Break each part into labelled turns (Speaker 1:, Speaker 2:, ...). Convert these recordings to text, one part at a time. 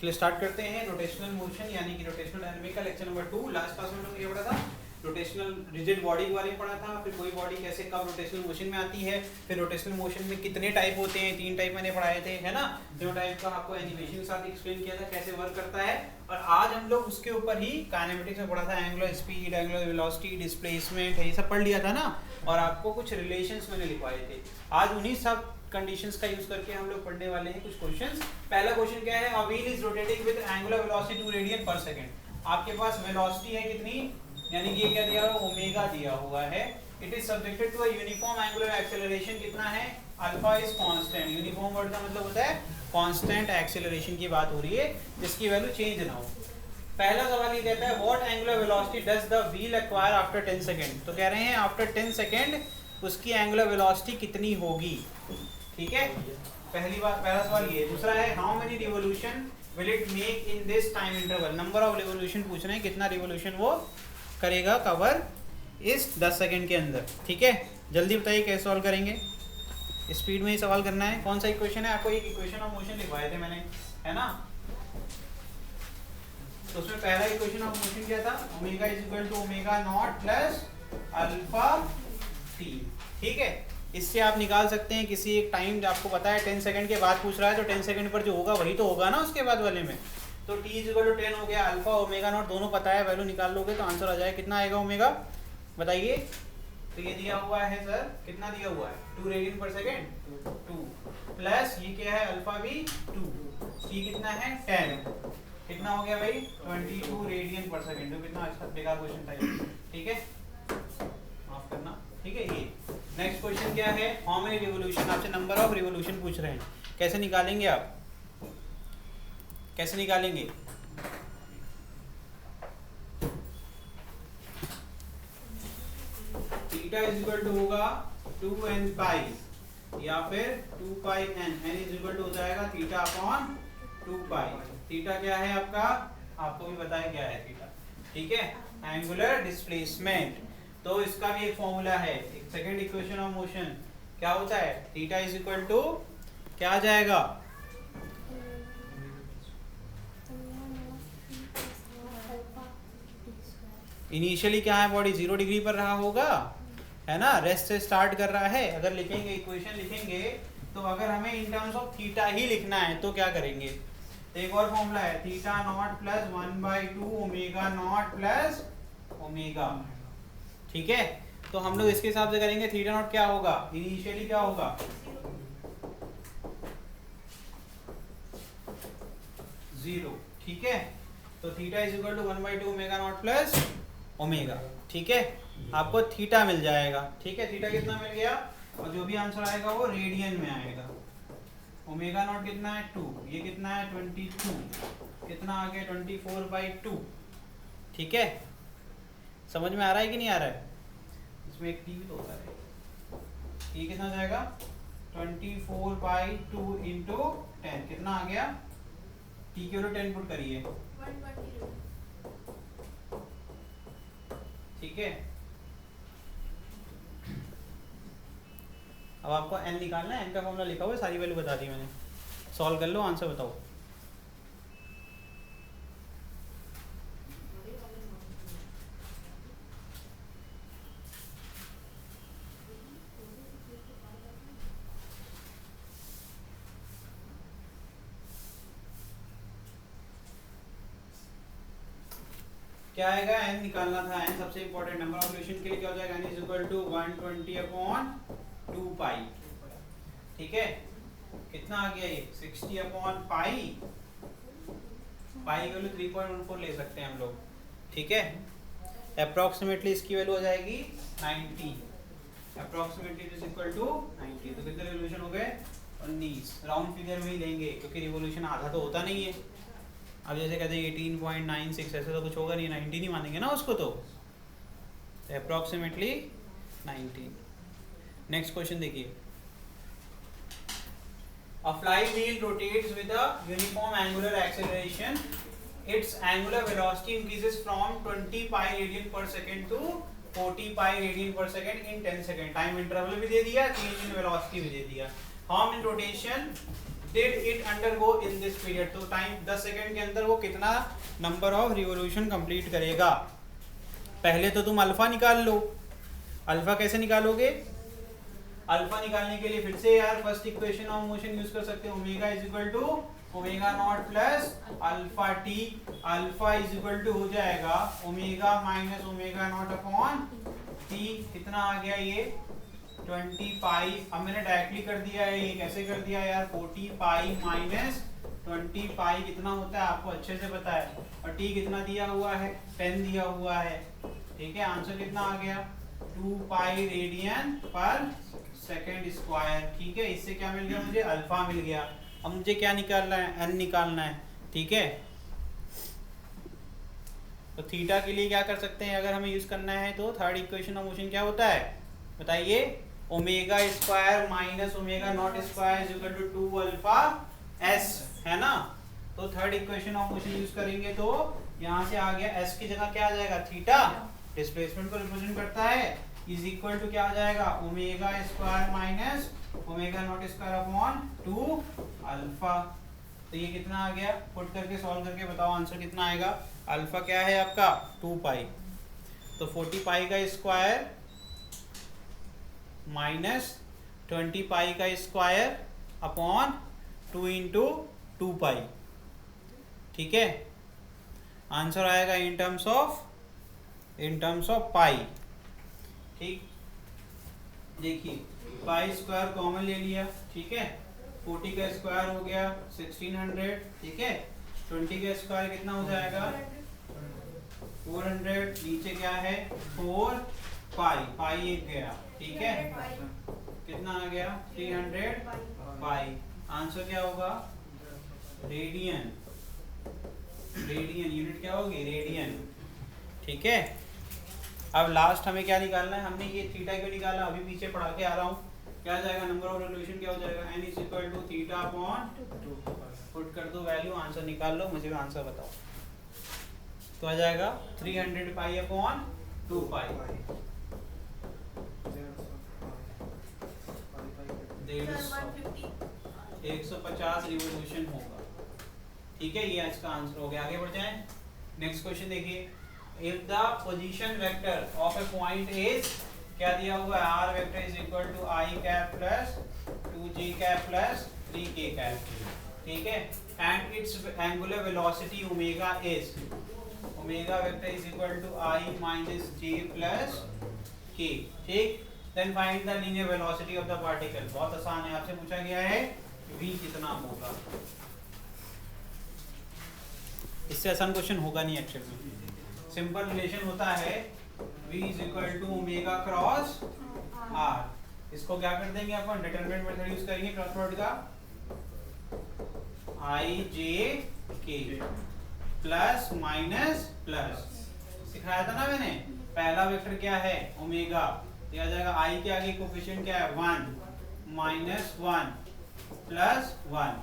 Speaker 1: चलिए स्टार्ट करते हैं रोटेशनल मोशन यानी कि रोटेशनल डायनामिक का लेक्चर नंबर 2। लास्ट क्लास में हम लोग ये पढ़ा था रोटेशनल रिजिड बॉडी के बारे में पढ़ा था, फिर कोई बॉडी कैसे कब रोटेशनल मोशन में आती है, फिर रोटेशनल मोशन में कितने टाइप होते हैं, 3 टाइप मैंने पढ़ाए थे, है ना। तीनों टाइप का आपको एनिमेशन के साथ एक्सप्लेन किया था कैसे वर्क करता है। और आज हम लोग उसके ऊपर ही काइनेमेटिक्स में पढ़ा था, angular speed, angular velocity, displacement, ये सब पढ़ लिया था ना। और आपको कुछ रिलेशंस मैंने लिखवाए थे। आज उन्हीं सब कंडीशंस का यूज करके हम लोग पढ़ने वाले हैं कुछ क्वेश्चंस। पहला क्वेश्चन क्या है, a wheel is rotating with angular velocity 2 radian पर सेकंड। आपके पास वेलोसिटी है कितनी, यानी कि ये क्या दिया हुआ है, ओमेगा दिया हुआ है। It is subjected to a uniform angular acceleration, कितना है, alpha is constant. Uniform word का मतलब होता है कांस्टेंट एक्सेलरेशन की बात हो रही है, जिसकी वैल्यू चेंज ना हो। पहला सवाल ये कहता है what angular velocity does the wheel acquire after 10 second. तो कह रहे हैं आफ्टर 10 सेकंड उसकी एंगुलर वेलोसिटी कितनी होगी। ठीक है, पहला सवाल ये। दूसरा है how many revolution will it make in this time interval. Number of revolution पूछ रहे हैं, कितना रिवोल्यूशन वो करेगा कवर इस 10 सेकंड के अंदर। ठीक है, जल्दी बताइए कैसे सॉल्व करेंगे। स्पीड में ही सवाल करना है। कौन सा इक्वेशन है, आपको एक इक्वेशन ऑफ मोशन लिखवाए थे मैंने, है ना। तो उसमें पहला इक्वेशन ऑफ मोशन क्या था, omega is equal to omega naught plus alpha t. ठीक है, इससे आप निकाल सकते हैं किसी एक टाइम, आपको पता है 10 सेकंड के बाद पूछ रहा है, तो 10 सेकंड पर जो होगा वही तो होगा ना उसके बाद वाले में। तो t इज इक्वल टू 10 हो गया, अल्फा ओमेगा नॉट दोनों पता है, वैल्यू निकाल लोगे तो आंसर आ जाएगा। कितना आएगा ओमेगा बताइए। तो ये दिया हुआ है सर, कितना दिया हुआ है, 2 रेडियन पर सेकंड, 2 प्लस ये क्या है अल्फा भी 2, t कितना है 10, कितना हो गया भाई 22 रेडियन पर सेकंड। तो कितना अच्छा बेकार क्वेश्चन था ये। ठीक है, माफ करना। ठीक है, ये नेक्स्ट क्वेश्चन क्या है, हाउ मेनी रिवोल्यूशन, आपसे नंबर ऑफ रिवोल्यूशन पूछ रहे हैं। कैसे निकालेंगे आप, कैसे निकालेंगे। थीटा इज इक्वल टू होगा 2n पाई या फिर 2 pi n, n is equal to हो जाएगा थीटा अपॉन 2 पाई। थीटा क्या है आपका, आपको भी पता है क्या है थीटा। ठीक है, एंगुलर डिस्प्लेसमेंट। तो इसका भी एक फॉर्मूला है, एक सेकंड इक्वेशन ऑफ मोशन क्या होता है, थीटा इज इक्वल टू क्या आ जाएगा, इनिशियली क्या है, बॉडी 0 डिग्री पर रहा होगा, है ना, रेस्ट से स्टार्ट कर रहा है। अगर लिखेंगे इक्वेशन लिखेंगे तो अगर हमें इन टर्म्स ऑफ थीटा ही लिखना है तो क्या करेंगे, तो एक और फॉर्मूला है theta naught plus 1/2 omega naught plus omega. ठीक है, तो हम लोग इसके हिसाब से करेंगे। थीटा नॉट क्या होगा, इनिशियली क्या होगा 0। ठीक है, तो theta is equal to 1/2 omega naught plus omega. ठीक है, आपको थीटा मिल जाएगा। ठीक है, थीटा कितना मिल गया, और जो भी आंसर आएगा वो रेडियन में आएगा। ओमेगा नॉट कितना है 2, ये कितना है 22, कितना आ गया 24/2। ठीक है, समझ में आ रहा है कि नहीं आ रहा है। इसमें एक टी तो होता है, ये कितना जाएगा 24/2 इंटू 10, कितना आ गया, टी के ऊपर 10 पुट करिए। ठीक है, अब आपको n निकालना है, n का फॉर्मूला लिखा हुआ है, सारी वैल्यू बता दी मैंने। सॉल्व कर लो, आंसर बताओ। क्या आएगा, n निकालना था, n सबसे इंपॉर्टेंट नंबर ऑफ रिवोल्यूशन के लिए क्या हो जाएगा, n इज इक्वल टू 120/2 पाई। ठीक है, कितना आ गया ये 60/पाई, पाई की वैल्यू 3.14 ले सकते हैं हम लोग। ठीक है, अप्रोक्सीमेटली इसकी वैल्यू हो जाएगी 90, अप्रोक्सीमेटली इज इक्वल टू 90। तो कितने रिवोल्यूशन हो गए 19, राउंड फिगर में ही लेंगे क्योंकि रिवोल्यूशन आधा तो होता नहीं है। अब जैसे कहते हैं 18.96, ऐसे तो कुछ होगा नहीं, 90 नहीं मानेंगे ना उसको, तो अप्रोक्सीमेटली 90। नेक्स्ट क्वेश्चन देखिए, a flywheel rotates with a uniform angular acceleration. Its angular velocity increases from 20 pi radian per second to 40 pi radian per second in 10 second. Time interval भी दे दिया, change in velocity भी दे दिया। How in rotation did it undergo in this period, तो time 10 second के अंदर वो कितना number of revolution complete करेगा। पहले तो तुम अल्फा निकाल लो। अल्फा कैसे निकालोगे? अल्फा निकालने के लिए फिर से यार first equation of motion use कर सकते हो, omega is equal to omega naught plus alpha t. Alpha is equal to हो जाएगा omega minus omega naught upon t. कितना आ गया ये 20 पाई। अब मैंने डायरेक्टली कर दिया है, ये कैसे कर दिया यार 40 पाई माइनस 20 पाई कितना होता है आपको अच्छे से पता है, और टी कितना दिया हुआ है 10 दिया हुआ है। ठीक है, आंसर कितना आ गया 2 पाई रेडियन पर सेकेंड स्क्वायर। ठीक है, इससे क्या मिल गया मुझे अल्फा मिल गया। अब मुझे क्या निकालना है एन निकालना है। ठीक है, तो थीटा के लिए क्या कर सकते हैं अगर हमें यूज करना है तो थर्ड इक्वेशन ऑफ मोशन क्या होता है बताइए, omega square minus omega naught square is equal to 2 alpha s, है ना। तो third equation of motion use करेंगे तो यहाँ से आ गया एस की जगह क्या आ जाएगा थीटा, डिस्प्लेसमेंट को रिप्रेजेंट करता है, इज इक्वल टू क्या आ जाएगा omega square minus omega naught square upon 2 alpha. तो ये कितना आ गया, पुट करके सॉल्व करके बताओ आंसर कितना आएगा। अल्फा क्या है आपका 2 पाई, तो 40 पाई का स्क्वायर माइनस 20 पाई का स्क्वायर अपॉन 2 इंटू 2 पाई। ठीक है, आंसर आएगा इन टर्म्स ऑफ पाई। ठीक, देखिए पाई स्क्वायर कॉमन ले लिया। ठीक है, 40 का स्क्वायर हो गया 1600। ठीक है, 20 का स्क्वायर कितना हो जाएगा 400, नीचे क्या है 4 पाई, पाई एक गया। ठीक है, कितना आ गया 300 पाई। आंसर क्या होगा रेडियन, रेडियन यूनिट क्या होगी रेडियन। ठीक है, अब लास्ट हमें क्या निकालना है, हमने ये थीटा क्यों निकाला अभी पीछे पढ़ा के आ रहा हूँ। क्या जाएगा नंबर ऑफ रिवॉल्यूशन क्या हो जाएगा n is equal to theta upon 2। Put कर दो वैल्यू, आंसर निकाल लो, मुझे आंसर बताओ। तो आ जाएगा 300 पाई अपॉन 2 पाई, 150 रिवॉल्यूशन होगा। ठीक है, ये इसका आंसर हो गया। आगे बढ़ जाएं, नेक्स्ट क्वेश्चन देखिए। If the position vector of a point is, क्या दिया हुआ है r vector is equal to i cap plus 2j cap plus 3k cap. ठीक है, and its angular velocity omega is, omega vector is equal to i minus j plus k। ठीक, then find the linear velocity of the particle. बहुत आसान है, आपसे पूछा गया है v कितना होगा। इससे आसान क्वेश्चन होगा नहीं एक्चुअली में। सिंपल रिलेशन होता है v is equal to omega cross r। इसको क्या कर देंगे अपन डिटरमिनेंट मेथड यूज करेंगे क्रॉस प्रोडक्ट का, i j k plus minus plus सिखाया था ना मैंने। पहला वेक्टर क्या है ओमेगा, दिया जाएगा i के आगे कोफिशिएंट क्या है 1 माइनस 1 प्लस 1,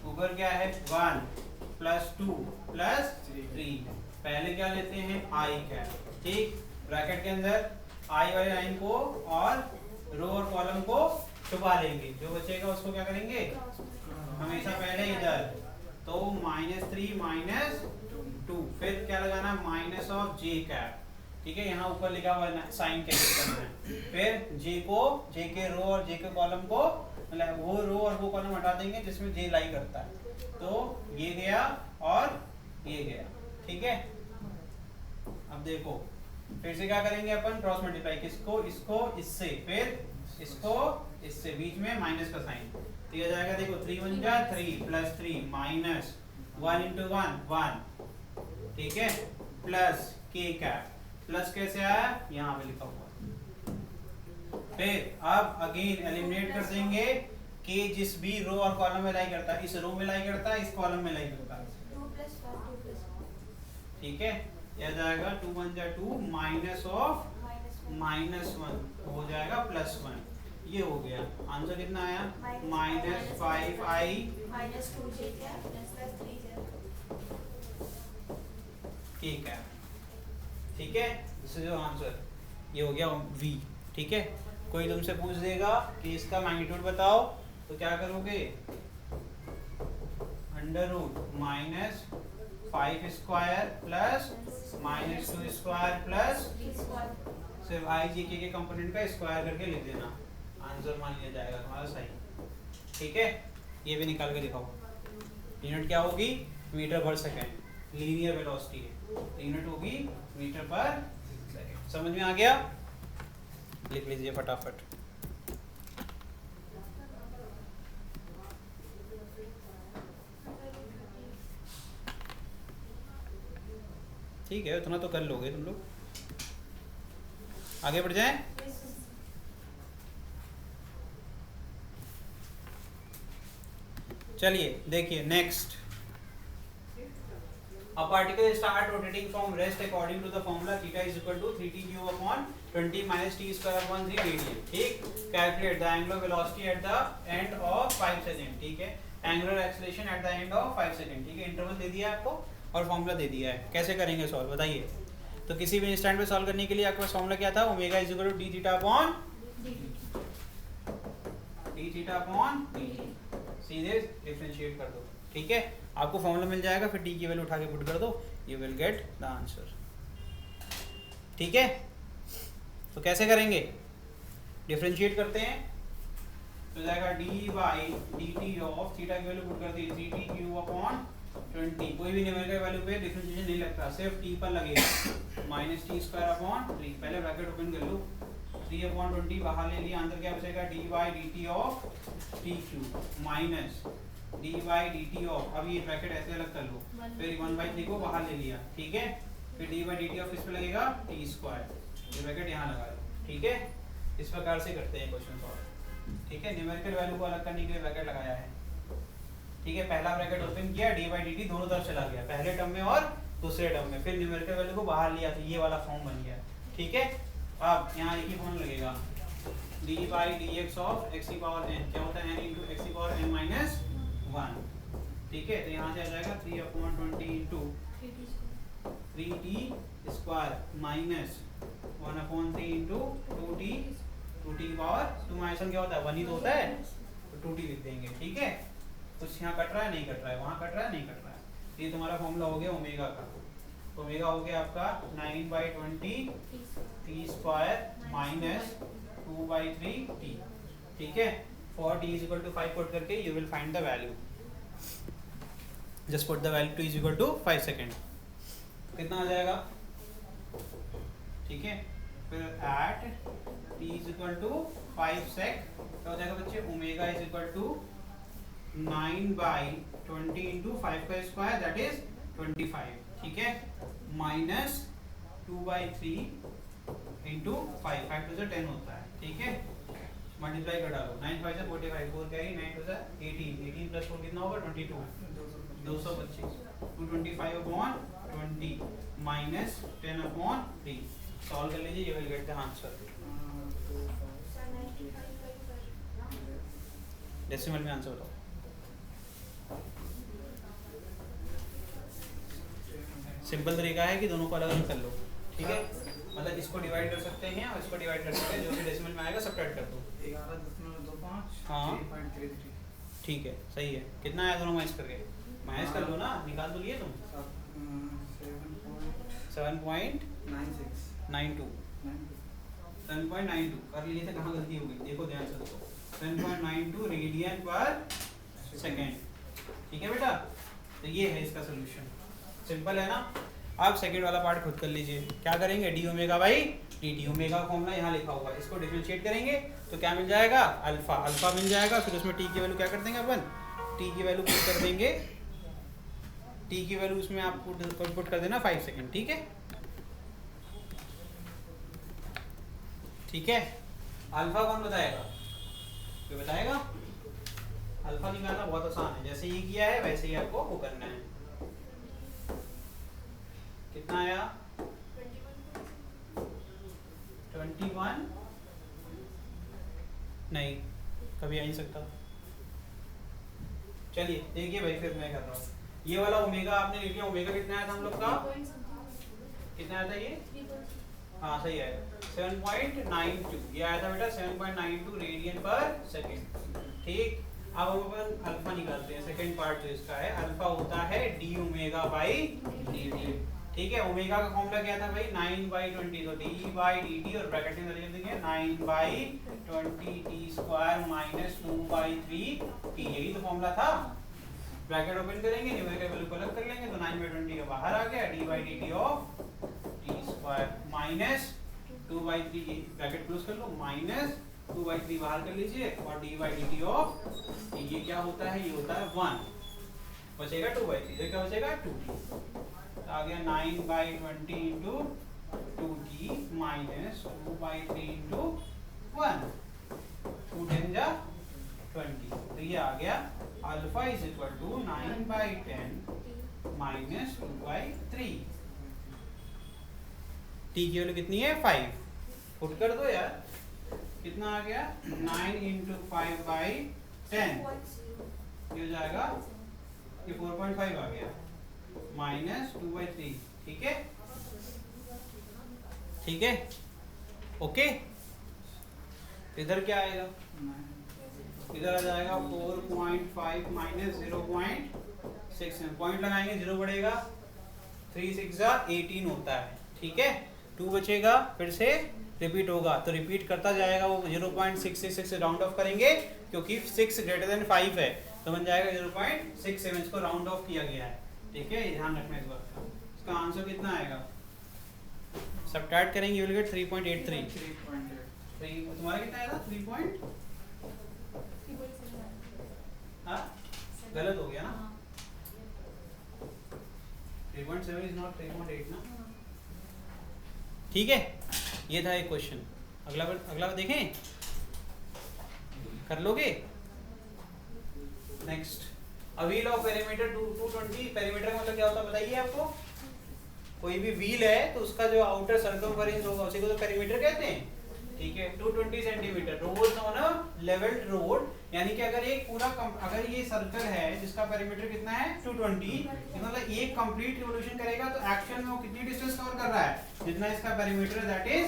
Speaker 1: ऊपर क्या है 1 प्लस 2 प्लस 3। पहले क्या लेते हैं i कैप। ठीक, ब्रैकेट के अंदर i वाले लाइन को और रो और कॉलम को छुपा लेंगे, जो बचेगा उसको क्या करेंगे हमेशा पहले इधर, तो -3 माइनस 2, फिर क्या लगाना माइनस ऑफ j कैप। ठीक है, यहाँ ऊपर लिखा हुआ है साइन कैसे करना है। फिर j के रो और j के कॉलम को, मतलब वो रो और वो कॉलम हटा देंगे जिसमें j लाई करता है, तो ये गया और ये गया। ठीक है, अब देखो फिर से क्या करेंगे अपन क्रॉस मल्टीप्लाई, किसको इसको इससे, फिर इसको इससे, बीच में माइनस का साइन, तो ये जाएगा देखो 3 1 जा 3 प्लस 3 माइनस 1 इंटू 1 1। ठीक है, प्लस k कैप, प्लस कैसे आया यहाँ पे लिखा हुआ। फिर अब अगेन एलिमिनेट कर देंगे k जिस भी रो और कॉलम में लाई करता है, इस रो में लाई करता है, इस कॉलम में लाई करता है। ठीक है, यह जाएगा 2 1 जा 2 माइनस ऑफ -1 हो जाएगा +1। ये हो गया आंसर कितना आया -5i minus 2j plus 3j। ठीक है, ठीक है, दिस इज योर आंसर। ये हो गया v। ठीक है, कोई तुमसे पूछ देगा कि इसका मैग्नीट्यूड बताओ, तो क्या करोगे under root minus 5 square plus minus 2 square plus सिर्फ आई जी के कंपोनेंट का स्क्वायर करके लिख देना, आंसर मान लिया जाएगा तुम्हारा सही। ठीक है, ये भी निकाल के दिखाओ। यूनिट क्या होगी? मीटर पर सेकेंड, लीनियर वेलोसिटी है, यूनिट होगी मीटर पर सेकेंड। समझ में आ गया? लिख लीजिए फटाफट। ठीक है, उतना तो कर लोगे तुम लोग। आगे बढ़ जाएं। चलिए देखिए next. A particle start rotating from rest according to the formula theta is equal to 3t cube upon 20 minus t square upon 3 radian. ठीक, calculate the angular velocity at the end of 5 second. ठीक है, angular acceleration at the end of 5 second. ठीक है, interval दे दिया है आपको और formula दे दिया है। कैसे करेंगे सॉल्व बताइए? तो किसी भी इंस्टेंट पे सॉल्व करने के लिए आपके पास फॉर्मूला क्या था? Omega is equal to D theta upon D theta upon dt। सीधे डिफरेंशिएट कर दो। ठीक है, आपको फॉर्मूला मिल जाएगा, फिर टी की वैल्यू उठा के पुट कर दो, you will get the answer. ठीक है, तो कैसे करेंगे? डिफरेंशिएट करते हैं तो जाएगा D by D T of theta की वैल्यू पुट कर दी 3t क्यूब अपॉन 20। कोई भी न्यूमेरिकल वैल्यू पे डिफरेंशिएशन नहीं लगता, सिर्फ टी पर लगेगा, माइनस टी स्क्वायर अपॉन 3। पहले ब्रैकेट ओपन कर लो, 3 अपॉन 20 बाहर ले लिया, अंदर क्या बचेगा? D by D T of T cube minus D by D T of, अब ये ब्रैकेट ऐसे अलग कर लो, फिर 1/3 को बाहर ले लिया। ठीक है, फिर D by D T of इस पे लगेगा टी स्क्वायर, ये ब्रैकेट यहाँ लगा लो। ठीक है, इस प्रकार से करते हैं क्वेश्चन सॉल्व। ठीक है, न्यूमेरिकल वैल्यू को अलग करने के लिए ब्रैकेट लगाया है। ठीक है, पहला ब्रैकेट ओपन किया, डी बाई डी टी दोनों तरफ चला गया, पहले टर्म में और दूसरे टर्म में, फिर न्यूमेरिकल वैल्यू को बाहर लिया तो ये वाला फॉर्म बन गया। ठीक है, अब यहाँ एक ही फॉर्म लगेगा, D by D x of x की पावर एन, क्या होता है? एन इंटू एक्स की पावर एन माइनस 1। ठीक है, तो यहाँ से आ जाएगा 3 upon 20 into 3t square minus 1 upon 3 into 2t की पावर 2 माइनस 1 क्या होता है? 1 ही तो होता है, तो 2t लिख देंगे। ठीक है, कुछ यहाँ कट रहा है नहीं कट रहा है, वहाँ कट रहा है नहीं कट रहा है। ये तुम्हारा फॉर्मूला हो गया ओमेगा का। तो ओमेगा हो गया आपका 9/20 t स्क्वायर माइनस 2/3t। ठीक है, for t is equal to 5 put करके you will find the value. Just put the value t is equal to 5 second, कितना आ जाएगा? ठीक है, फिर at t is equal to 5 sec क्या हो जाएगा बच्चे? Omega is equal to 9/20 into 5 का स्क्वायर दैट इज 25। ठीक है, माइनस 2/3 इंटू 5, 5 टू 10 होता है। ठीक है, मल्टीप्लाई कर डालो, 9 5 से 45, 4 कैरी, 9 टू 18, 18 प्लस 4 कितना होगा? 22, 225, 225 अपॉन 20 माइनस 10 अपॉन 3। सॉल्व कर लीजिए, you will get the answer. Decimal में आंसर बताओ। सिंपल तरीका है कि दोनों को अलग अलग कर लो। ठीक है, मतलब इसको डिवाइड कर सकते हैं और इसको डिवाइड कर सकते हैं, जो भी डेसिमल में आएगा सबट्रैक्ट कर दो।
Speaker 2: 11.25
Speaker 1: हाँ
Speaker 2: 3.33।
Speaker 1: ठीक है, सही है। कितना आया दोनों माइनस करके? माइनस कर लो ना, निकाल तो लिए तुम। 7.92 कर लिए थे, कहाँ गलती हो गई देखो ध्यान से देखो। 7.92 रेडियन पर सेकेंड। ठीक है बेटा, तो ये है इसका सोल्यूशन। सिंपल है ना। अब सेकंड वाला पार्ट खुद कर लीजिए। क्या करेंगे? D omega by D T. Omega का फॉर्मूला यहाँ लिखा हुआ है, इसको डिफरेंशिएट करेंगे तो क्या मिल जाएगा? अल्फा। अल्फा मिल जाएगा, फिर उसमें टी की वैल्यू क्या कर देंगे अपन? टी की वैल्यू पुट कर देंगे। टी की वैल्यू उसमें आप पुट कर देना 5 सेकंड। ठीक है, ठीक है। अल्फा कौन बताएगा? कोई बताएगा? अल्फा निकालना बहुत आसान है, जैसे ये किया है वैसे ही आपको वो करना है। कितना आया? 21 नहीं, कभी आ नहीं सकता। चलिए देखिए भाई, फिर मैं कर रहा हूँ। ये वाला ओमेगा आपने लिख लिया। ओमेगा कितना आया था हम लोग का? कितना आया था ये? हाँ सही है, 7.92 ये आया था बेटा, 7.92 रेडियन पर सेकेंड। ठीक, अब हम अपन अल्फा निकालते हैं। सेकंड पार्ट जो इसका है, अल्फा होता है D omega by D T. ठीक है, ओमेगा का फॉर्मूला क्या था भाई, 9/20, तो डी बाई डी टी और ब्रैकेट में लिख देंगे 9/20 टी स्क्वायर माइनस 2/3 टी, यही तो फॉर्मूला था। ब्रैकेट ओपन करेंगे, न्यूमेरिकल वैल्यू को अलग कर लेंगे, तो 9/20 का बाहर आ गया, D by D T of T square minus 2/3, bracket close कर लो, माइनस 2/3 बाहर कर लीजिए, और D by D T of ये क्या होता है, ये होता है 1, बचेगा 2/3, ये क्या बचेगा 2t, तो आ गया 9/20 इंटू 2t माइनस 2/3 इंटू 1, 2 10 जा 20, तो ये आ गया alpha is equal to 9/10 minus 2/3। T की वैल्यू कितनी है 5, पुट कर दो यार, कितना आ गया 9 इंटू 5/10, ये हो जाएगा, ये 4.5 आ गया माइनस 2/3। ठीक है, ठीक है, ओके। इधर क्या आएगा, इधर आ जाएगा 4.5 माइनस 0.6, पॉइंट लगाएंगे 0 बढ़ेगा, 3 6 18 होता है। ठीक है, 2 बचेगा, फिर से रिपीट होगा, तो रिपीट करता जाएगा वो, 0.666 से राउंड ऑफ करेंगे क्योंकि 6 ग्रेटर देन 5 है, तो बन जाएगा 0.67, इसको राउंड ऑफ किया गया है। ठीक है, ध्यान रखना इस बात का। इसका आंसर कितना आएगा, सबट्रैक्ट करेंगे, यू विल गेट 3.83। 3 तुम्हारा कितना आएगा 3. हाँ गलत हो गया ना, 3.7 इज नॉट 3.8 ना। ठीक है, ये था एक क्वेश्चन। अगला देखें, कर लोगे। Next, a wheel of perimeter 220, perimeter का मतलब क्या होता है बताइए आपको, कोई भी व्हील है तो उसका जो आउटर सर्कमफरेंस होगा उसी को तो पेरीमीटर कहते हैं। ठीक है, 220 centimetre rod on a levelled road, यानी कि अगर एक पूरा अगर ये सर्कल है जिसका पेरीमीटर कितना है 220, मतलब एक कंप्लीट रिवोल्यूशन करेगा तो एक्चुअल में वो कितनी डिस्टेंस कवर कर रहा है, जितना इसका पेरीमीटर दैट इज,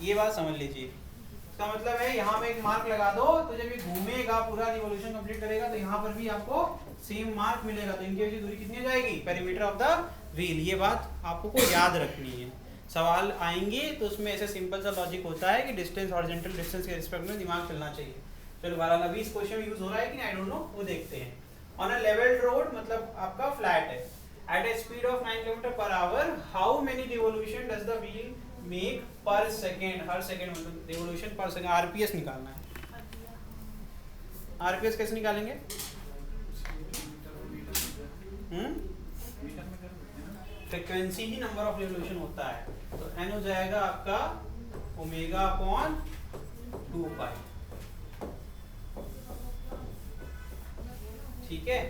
Speaker 1: ये बात समझ लीजिए। इसका मतलब है यहाँ में एक मार्क लगा दो, तो जब ये घूमेगा पूरा रिवोल्यूशन कंप्लीट करेगा तो यहाँ पर भी आपको सेम मार्क मिलेगा, तो इनके बीच की दूरी कितनी हो जाएगी, पेरीमीटर ऑफ द व्हील। ये बात आपको को याद रखनी है, सवाल आएंगे तो उसमें ऐसे सिंपल सा लॉजिक होता है कि डिस्टेंस, हॉरिजॉन्टल डिस्टेंस के रिस्पेक्ट में दिमाग चलना चाहिए। चलो 12 अभी इस क्वेश्चन में यूज हो रहा है कि नहीं आई डोंट नो, वो देखते हैं। ऑन अ लेवल्ड रोड मतलब आपका फ्लैट है, at a speed of 9 km/h, how many revolution does the wheel make per second, हर सेकेंड मतलब रिवोल्यूशन पर सेकेंड, आरपीएस निकालना है। आरपीएस कैसे निकालेंगे, फ्रीक्वेंसी ही नंबर ऑफ रिवोल्यूशन होता है, तो n हो जाएगा आपका ओमेगा अपॉन 2π। ठीक है,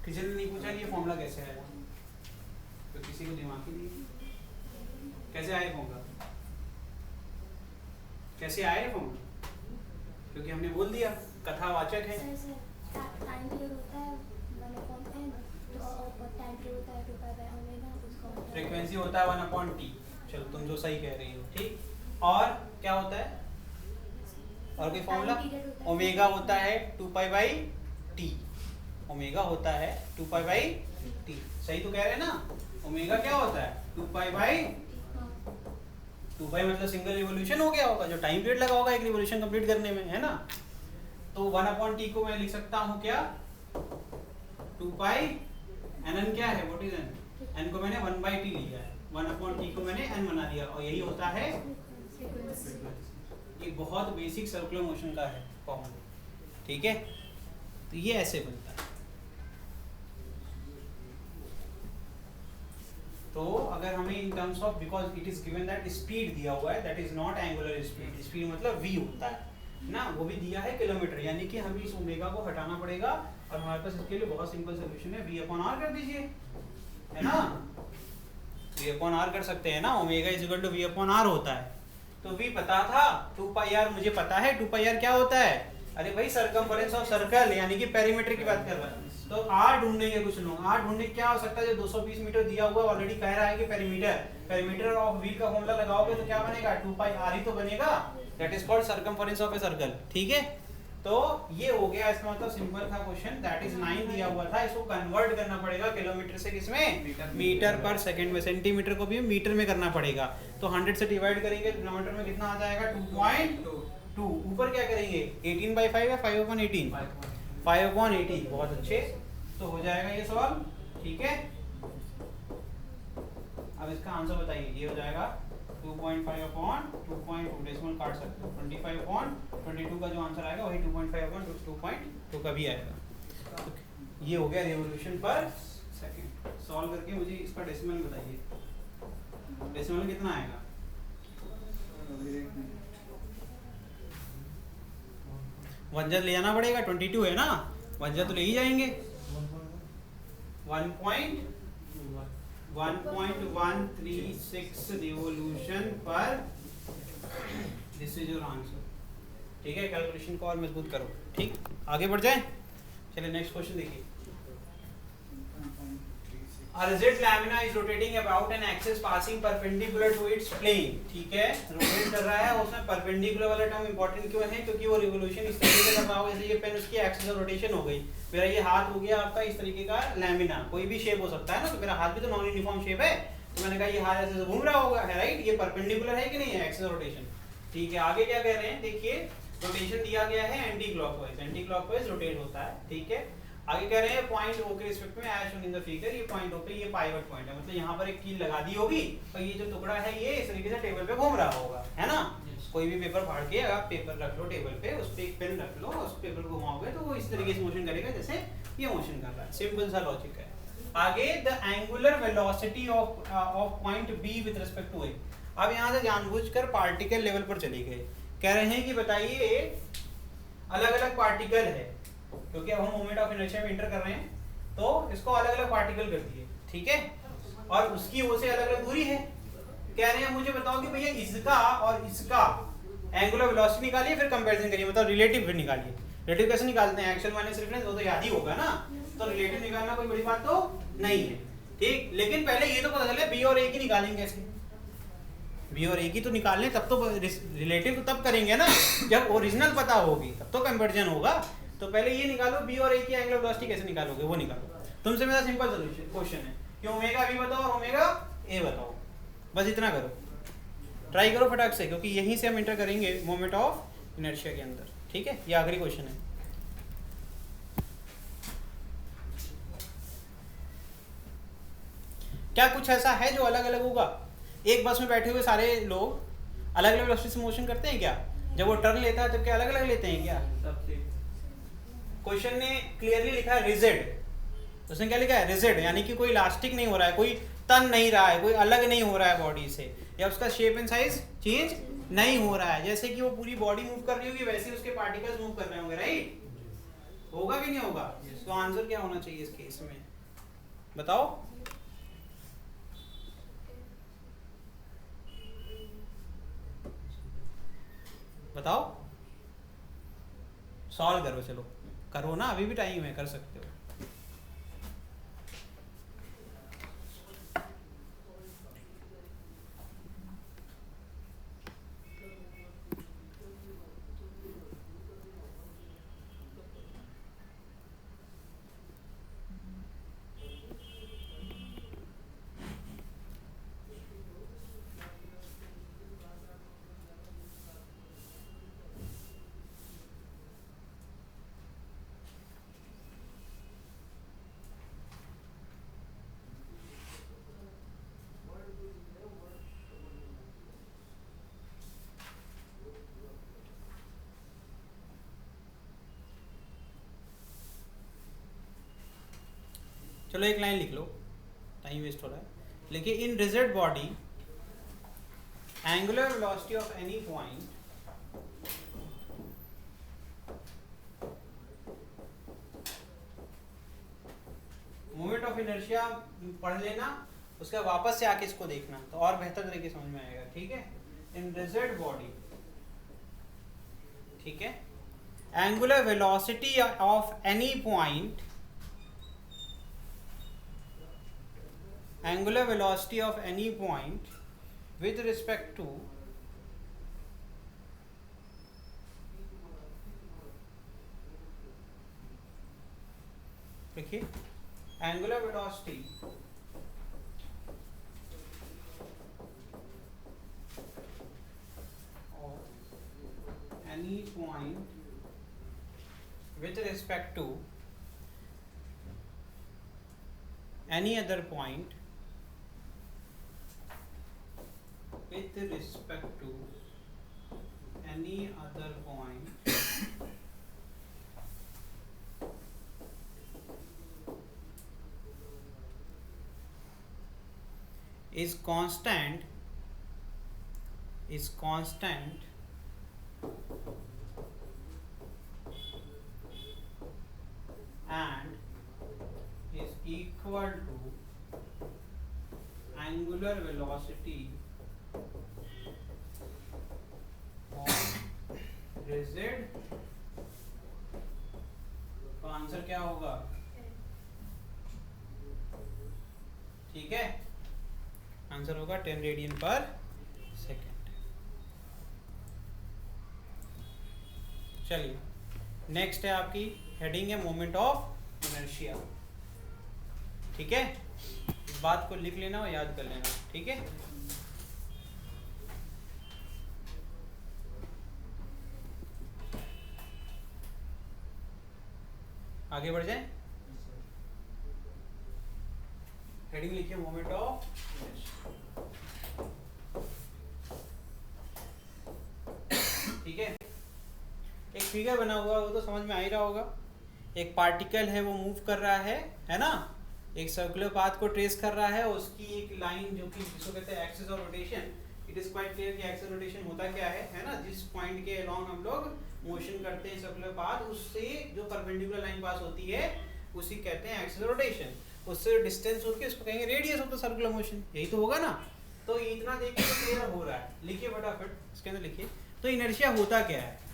Speaker 1: किसी ने नहीं पूछा कि ये फॉर्मूला कैसे आया, तो किसी को दिमाग ही नहीं, कैसे आया फॉर्मूला, कैसे आया ये फॉर्मूला, क्योंकि हमने बोल दिया कथावाचक है। फ्रीक्वेंसी होता है 1/t, चलो तुम जो सही कह रही हो, ठीक। और क्या होता है, और कोई फॉर्मूला, ओमेगा होता है 2π/t, ओमेगा होता है 2π/t, सही तो कह रहे हैं ना। ओमेगा क्या होता है 2π मतलब सिंगल रिवोल्यूशन हो गया होगा, जो टाइम पीरियड लगा होगा एक रिवोल्यूशन कंप्लीट करने में, है ना। तो 1/t को मैं लिख सकता हूँ क्या 2π, nn क्या है, व्हाट इज n, n को मैंने 1/t लिया है, 1/t को मैंने n बना दिया, और यही होता है, ये बहुत बेसिक सर्कुलर मोशन का है फॉर्मूला। ठीक है, तो ये ऐसे बनता है। तो अगर हमें in terms of, because it is given that speed दिया हुआ है, that is not angular speed, speed मतलब v होता है ना, वो भी दिया है किलोमीटर, यानी कि हमें इस ओमेगा को हटाना पड़ेगा और हमारे पास इसके लिए बहुत सिंपल सोल्यूशन है, v अपॉन r कर दीजिए, है ना, v अपॉन r कर सकते हैं ना, omega is equal to v upon r होता है। तो v पता था, 2 पाई r मुझे पता है, 2 पाई r क्या होता है, अरे भाई सरकमफेरेंस ऑफ सर्कल यानी कि पेरीमीटर की बात कर रहा है। तो r ढूंढेंगे कुछ लोग, r ढूंढने क्या हो सकता है, जो 220 मीटर दिया हुआ ऑलरेडी कह रहा है कि पेरीमीटर ऑफ v का फॉर्मूला लगाओगे तो क्या बनेगा, 2 पाई r ही तो बनेगा, that is called circumference of a circle, ठीक है। तो ये हो गया, इसका मतलब सिंपल था क्वेश्चन, दैट इज 9 दिया हुआ था, इसको कन्वर्ट करना पड़ेगा किलोमीटर से किसमें, मीटर पर सेकंड में, सेंटीमीटर को भी मीटर में करना पड़ेगा। तो 100 से डिवाइड करेंगे किलोमीटर में कितना आ जाएगा, 2.2, ऊपर क्या करेंगे 18/5 या 5/18, 5/18, बहुत अच्छे, तो हो जाएगा ये सवाल, ठीक है। अब इसका आंसर बताइए, ये हो जाएगा 2.5/2.2, डेसिमल काट सकते हो, 25/22 का जो आंसर आएगा वही 2.5/2.2 का भी आएगा। तो ये हो गया रिवोल्यूशन पर सेकंड। सॉल्व करके मुझे इसका डेसिमल बताइए, डेसिमल में कितना आएगा, वंजर ले जाना पड़ेगा, 22 है ना, वंजर तो ले ही जाएंगे, 1.136 revolution per, this is your answer, ठीक है। कैलकुलेशन को और मजबूत करो, ठीक, आगे बढ़ जाए, चलिए नेक्स्ट क्वेश्चन देखिए। A rigid lamina is rotating about an axis passing perpendicular to its plane, ठीक है, रोटेट कर रहा है, उसमें परपेंडिकुलर वाला टर्म इंपॉर्टेंट क्यों है, क्योंकि वो रिवोल्यूशन इस तरीके से कर रहा होगा, जैसे ये पेन उसकी एक्सिस ऑफ रोटेशन हो गई, मेरा ये हाथ हो गया आपका इस तरीके का लैमिना, कोई भी शेप हो सकता है ना, तो मेरा हाथ भी तो नॉन यूनिफॉर्म शेप है, तो मैंने कहा ये हाथ ऐसे घूम रहा होगा, है राइट, ये परपेंडिकुलर है कि नहीं है, एक्सिस ऑफ रोटेशन, ठीक है। आगे क्या कह रहे हैं, देखिए रोटेशन दिया गया है एंटी क्लॉकवाइज रोटेट होता है, ठीक है। आगे कह रहे हैं पॉइंट ओ के रिस्पेक्ट में as shown in the figure, ये पॉइंट ओ पे ये पाइवट पॉइंट है, मतलब यहाँ पर एक कील लगा दी होगी और ये जो टुकड़ा है ये इस तरीके से टेबल पे घूम रहा होगा, है ना, कोई भी पेपर फाड़ के आप पेपर रख लो टेबल पे, उस पे एक पेन रख लो, उस पेपर को घुमाओगे तो वो इस तरीके से मोशन करेगा जैसे ये मोशन कर रहा है, सिंपल सा लॉजिक है। आगे the angular velocity of point B with respect to A, अब यहाँ से जानबूझकर पार्टिकल लेवल पर चले गए, कह रहे हैं कि बताइए अलग अलग पार्टिकल है, क्योंकि अब हम मोमेंट ऑफ इनर्शिया में एंटर कर रहे हैं, तो इसको अलग अलग पार्टिकल कर दिए, ठीक है, और उसकी वो से अलग अलग दूरी है, कह रहे हैं मुझे बताओ कि भैया इसका और इसका एंगुलर वेलोसिटी निकालिए, फिर कंपैरिजन करिए, मतलब रिलेटिव फिर निकालिए। रिलेटिव कैसे निकालते हैं, एक्चुअल माइनस रेफरेंस, वो तो याद ही होगा ना, तो रिलेटिव निकालना कोई बड़ी बात तो नहीं है, ठीक, लेकिन पहले ये तो पता चले बी और ए की निकालेंगे कैसे, बी और ए की तो निकाल लें, तब तो रिलेटिव तो तब करेंगे ना जब ओरिजिनल पता होगी, तब तो कंपैरिजन होगा। तो पहले ये निकालो बी और ए की एंगुलर वेलोसिटी कैसे निकालोगे, वो निकालो। तुमसे मेरा सिंपल सॉल्यूशन क्वेश्चन है कि ओमेगा बी बताओ और ओमेगा ए बताओ, बस इतना करो, ट्राई करो फटाक से, क्योंकि यहीं से हम एंटर करेंगे मोमेंट ऑफ इनर्शिया के अंदर, ठीक है। ये आखिरी क्वेश्चन है। क्या कुछ ऐसा है जो अलग अलग होगा, एक बस में बैठे हुए सारे लोग अलग अलग वेलोसिटी से मोशन करते हैं क्या, जब वो टर्न लेता है तो क्या अलग अलग लेते हैं क्या, क्वेश्चन ने क्लियरली लिखा है रिजिड, उसने क्या लिखा है रिजिड, यानी कि कोई इलास्टिक नहीं हो रहा है, कोई तन नहीं रहा है, कोई अलग नहीं हो रहा है बॉडी से, या उसका शेप एंड साइज चेंज नहीं हो रहा है, जैसे कि वो पूरी बॉडी मूव कर रही होगी वैसे उसके पार्टिकल्स मूव कर रहे होंगे, राइट, होगा कि नहीं होगा। तो आंसर क्या होना चाहिए इस केस में, बताओ, बताओ, सॉल्व करो, चलो करो ना, अभी भी टाइम है, कर सकते हो। चलो एक लाइन लिख लो, टाइम वेस्ट हो रहा है। लिखिए in rigid body angular velocity of any point moment of inertia पढ़ लेना, उसके बाद वापस से आके इसको देखना तो और बेहतर तरीके समझ में आएगा। ठीक है, इन रिजिड बॉडी, ठीक है, angular velocity of any point, angular velocity of any point with respect to देखिए angular velocity of any point with respect to any other point with respect to any other point is constant and is equal to angular velocity of rigid, तो answer क्या होगा? ठीक है, answer होगा 10 radian पर second. चलिए next है आपकी हेडिंग है मोमेंट ऑफ इनर्शिया। ठीक है, इस बात को लिख लेना और याद कर लेना। ठीक है, आगे बढ़ जाए। हेडिंग लिखिए मोमेंट ऑफ इनर्शिया। ठीक है, एक फिगर बना हुआ वो तो समझ में आ ही रहा होगा। एक पार्टिकल है वो मूव कर रहा है ना, एक सर्कुलर पाथ को ट्रेस कर रहा है, उसकी एक लाइन जो कि जिसको कहते हैं axis of rotation. It is quite clear कि एक्सिस रोटेशन होता क्या है ना, जिस पॉइंट के अलोंग हम लोग मोशन करते हैं सर्कुलर पाथ, उससे जो परपेंडिकुलर लाइन पास होती है उसी कहते हैं एक्सिस ऑफ रोटेशन। उससे डिस्टेंस होती है उसको कहेंगे radius of the circular motion. यही तो होगा ना, तो इतना देखिए तो क्लियर हो रहा है। लिखिए फटाफट इसके अंदर लिखिए। तो इनर्शिया होता क्या है?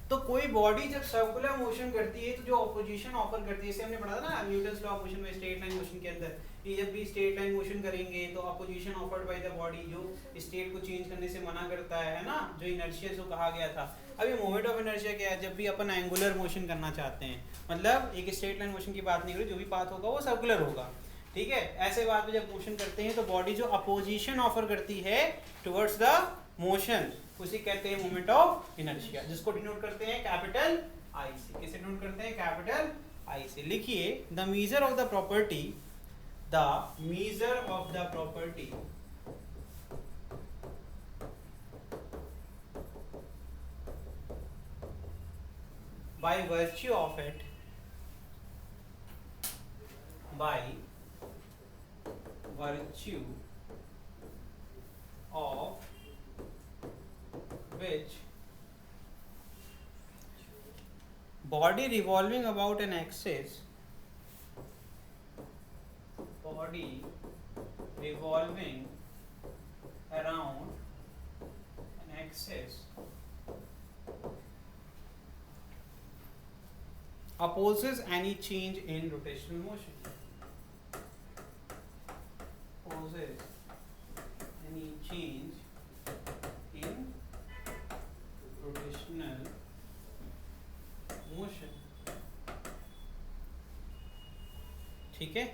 Speaker 1: तो कोई बॉडी जब सर्कुलर मोशन करती है तो जो ऑपोजिशन ऑफर करती है, जैसे हमने पढ़ा था ना न्यूटन्स लॉ ऑफ मोशन में, स्ट्रेट लाइन मोशन के अंदर, ये जब भी स्ट्रेट लाइन मोशन करेंगे तो opposition offered by the body जो स्टेट को चेंज करने से मना करता है ना, जो इनर्शिया जो कहा गया था। अभी मोमेंट ऑफ इनर्शिया क्या है? जब भी अपन एंगुलर मोशन करना चाहते हैं, मतलब एक स्ट्रेट लाइन मोशन की बात नहीं हो रही, जो भी पाथ होगा वो सर्कुलर होगा। ठीक है, ऐसे बात में जब मोशन करते हैं तो बॉडी जो अपोजिशन ऑफर करती है टुवर्ड्स द मोशन, उसी कहते हैं मोमेंट ऑफ इनर्शिया, जिसको डिनोट करते हैं कैपिटल आई से। किसे डिनोट करते हैं? कैपिटल आई से। लिखिए the measure of the property, the measure of the property by virtue of it, by virtue of which body revolving about an axis, body revolving around an axis opposes any change in rotational motion, opposes any change in rotational motion, ठीक है,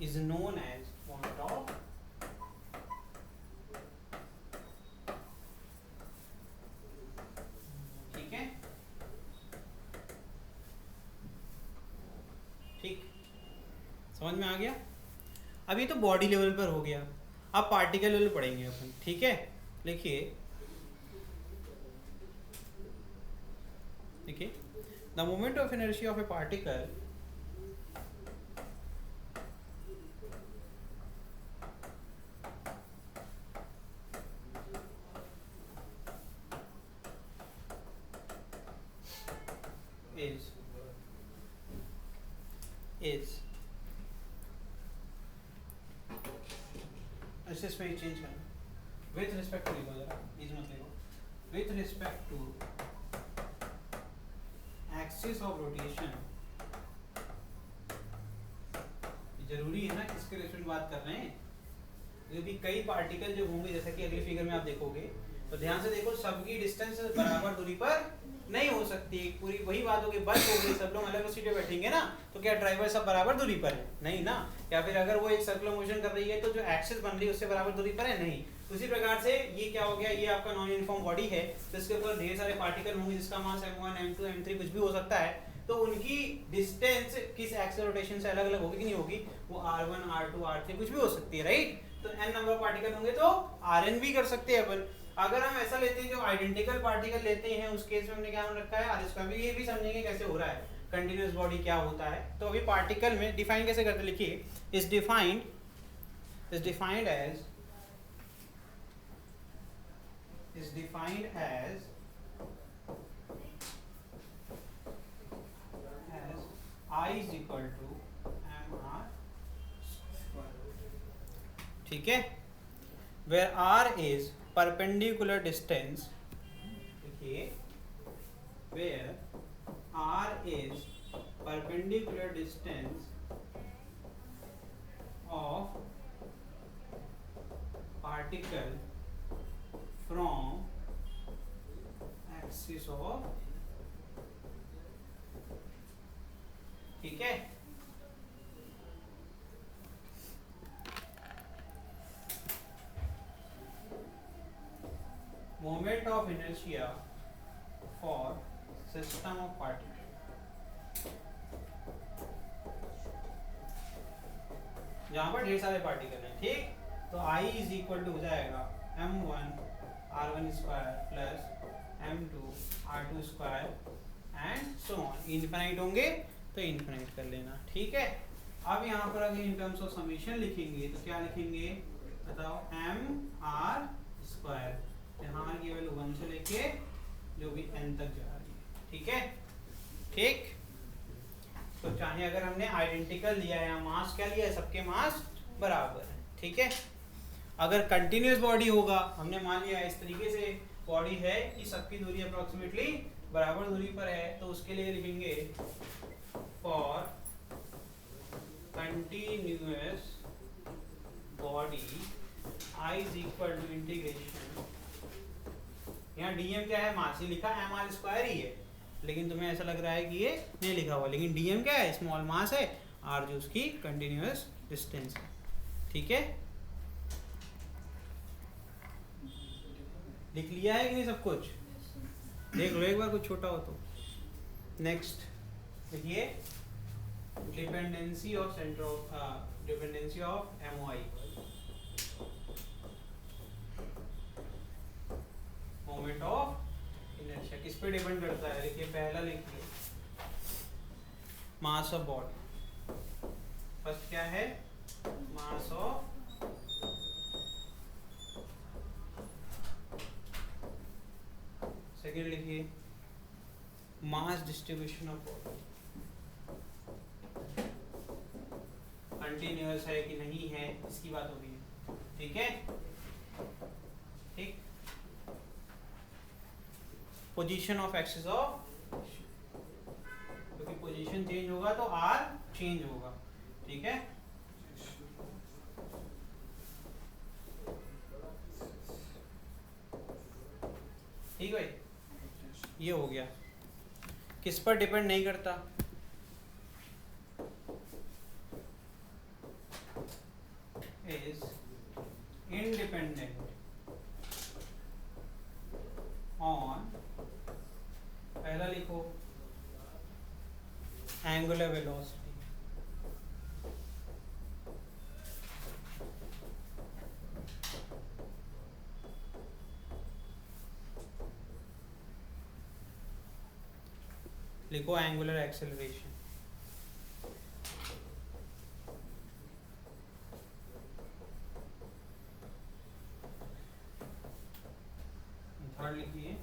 Speaker 1: is known as moment of ठीक है, ठीक, समझ में आ गया। अब ये तो बॉडी लेवल पर हो गया, अब पार्टिकल लेवल पढ़ेंगे अपन। ठीक है, लिखिए देखिए the moment of inertia of A particle is अच्छा इसमें चेंज करना विथ रिस्पेक्ट टू लिखो जरा इज मत लिखो with respect to axis of rotation जरूरी है ना किसके रिलेशन बात कर रहे हैं क्योंकि कई पार्टिकल जो होंगे जैसा कि अगले फिगर में आप देखोगे तो ध्यान से देखो सबकी डिस्टेंस बराबर दूरी पर नहीं हो सकती पूरी वही बात होगी बस हो गई सब लोग अलग सीट पे बैठेंगे ना तो क्या ड्राइवर सब बराबर दूरी पर है नहीं ना या फिर अगर वो एक सर्कुलर मोशन कर रही है तो जो एक्सिस बन रही है उससे बराबर दूरी पर है नहीं उसी प्रकार से ये क्या हो गया ये आपका नॉन यूनिफॉर्म बॉडी है जिसके ऊपर ढेर सारे पार्टिकल होंगे जिसका मास m1 m2 m3 कुछ भी हो सकता है तो उनकी डिस्टेंस किस एक्सियल रोटेशन से अलग अलग होगी कि नहीं होगी वो r1 r2 r3 कुछ भी हो सकती है राइट तो n नंबर ऑफ पार्टिकल होंगे तो rn भी कर सकते हैं अपन अगर हम ऐसा लेते हैं जो आइडेंटिकल पार्टिकल लेते हैं उस केस में हमने क्या रखा है r स्क्वायर भी ये भी समझेंगे कैसे हो रहा है कंटीन्यूअस बॉडी क्या होता है तो अभी पार्टिकल में डिफाइन कैसे करते लिखिए is defined as I is equal to mr ठीक है where r is perpendicular distance देखिए where r is perpendicular distance of particle from axis of ठीक है moment of inertia for system of particle जहां पर ढेर सारे पार्टिकल हैं ठीक तो I इज इक्वल टू हो जाएगा m1 r1 square plus m2 r2 square and so on infinite होंगे तो इनफिनिट कर लेना ठीक है अब यहाँ पर अगर इन टर्म्स ऑफ समीशन लिखेंगे तो क्या लिखेंगे बताओ m r स्क्वायर यहाँ की वैल्यू 1 से लेके जो भी n तक जा रही है ठीक है ठीक तो चाहे अगर हमने आइडेंटिकल लिया है या मास क्या लिया है सबके मास बराबर है ठीक है अगर कंटिन्यूअस बॉडी होगा हमने मान लिया इस तरीके से बॉडी है कि सबकी दूरी अप्रोक्सीमेटली बराबर दूरी पर है तो उसके लिए लिखेंगे for continuous body I is equal to integration यहाँ dm क्या है मास ही लिखा mr स्क्वायर ही है लेकिन तुम्हें ऐसा लग रहा है कि ये नहीं लिखा हुआ लेकिन dm क्या है स्मॉल मास है r जो उसकी कंटिन्यूअस डिस्टेंस है ठीक है लिख लिया है कि नहीं सब कुछ देख लो एक बार कुछ छोटा हो तो नेक्स्ट देखिए dependency of centre of dependency of MOI moment of inertia किस पे डिपेंड करता है देखिए पहला लिखिए मास ऑफ बॉडी फर्स्ट क्या है मास ऑफ सेकेंड लिखिए mass distribution of body continuous है कि नहीं है इसकी बात हो रही है ठीक है ठीक पोजीशन ऑफ एक्सिस ऑफ क्योंकि पोजीशन चेंज होगा तो आर चेंज होगा ठीक है ठीक भाई ये हो गया किस पर डिपेंड नहीं करता इज इंडिपेंडेंट ऑन पहला लिखो एंगुलर वेलोसिटी लिखो एंगुलर एक्सेलरेशन थर्ड लिखिए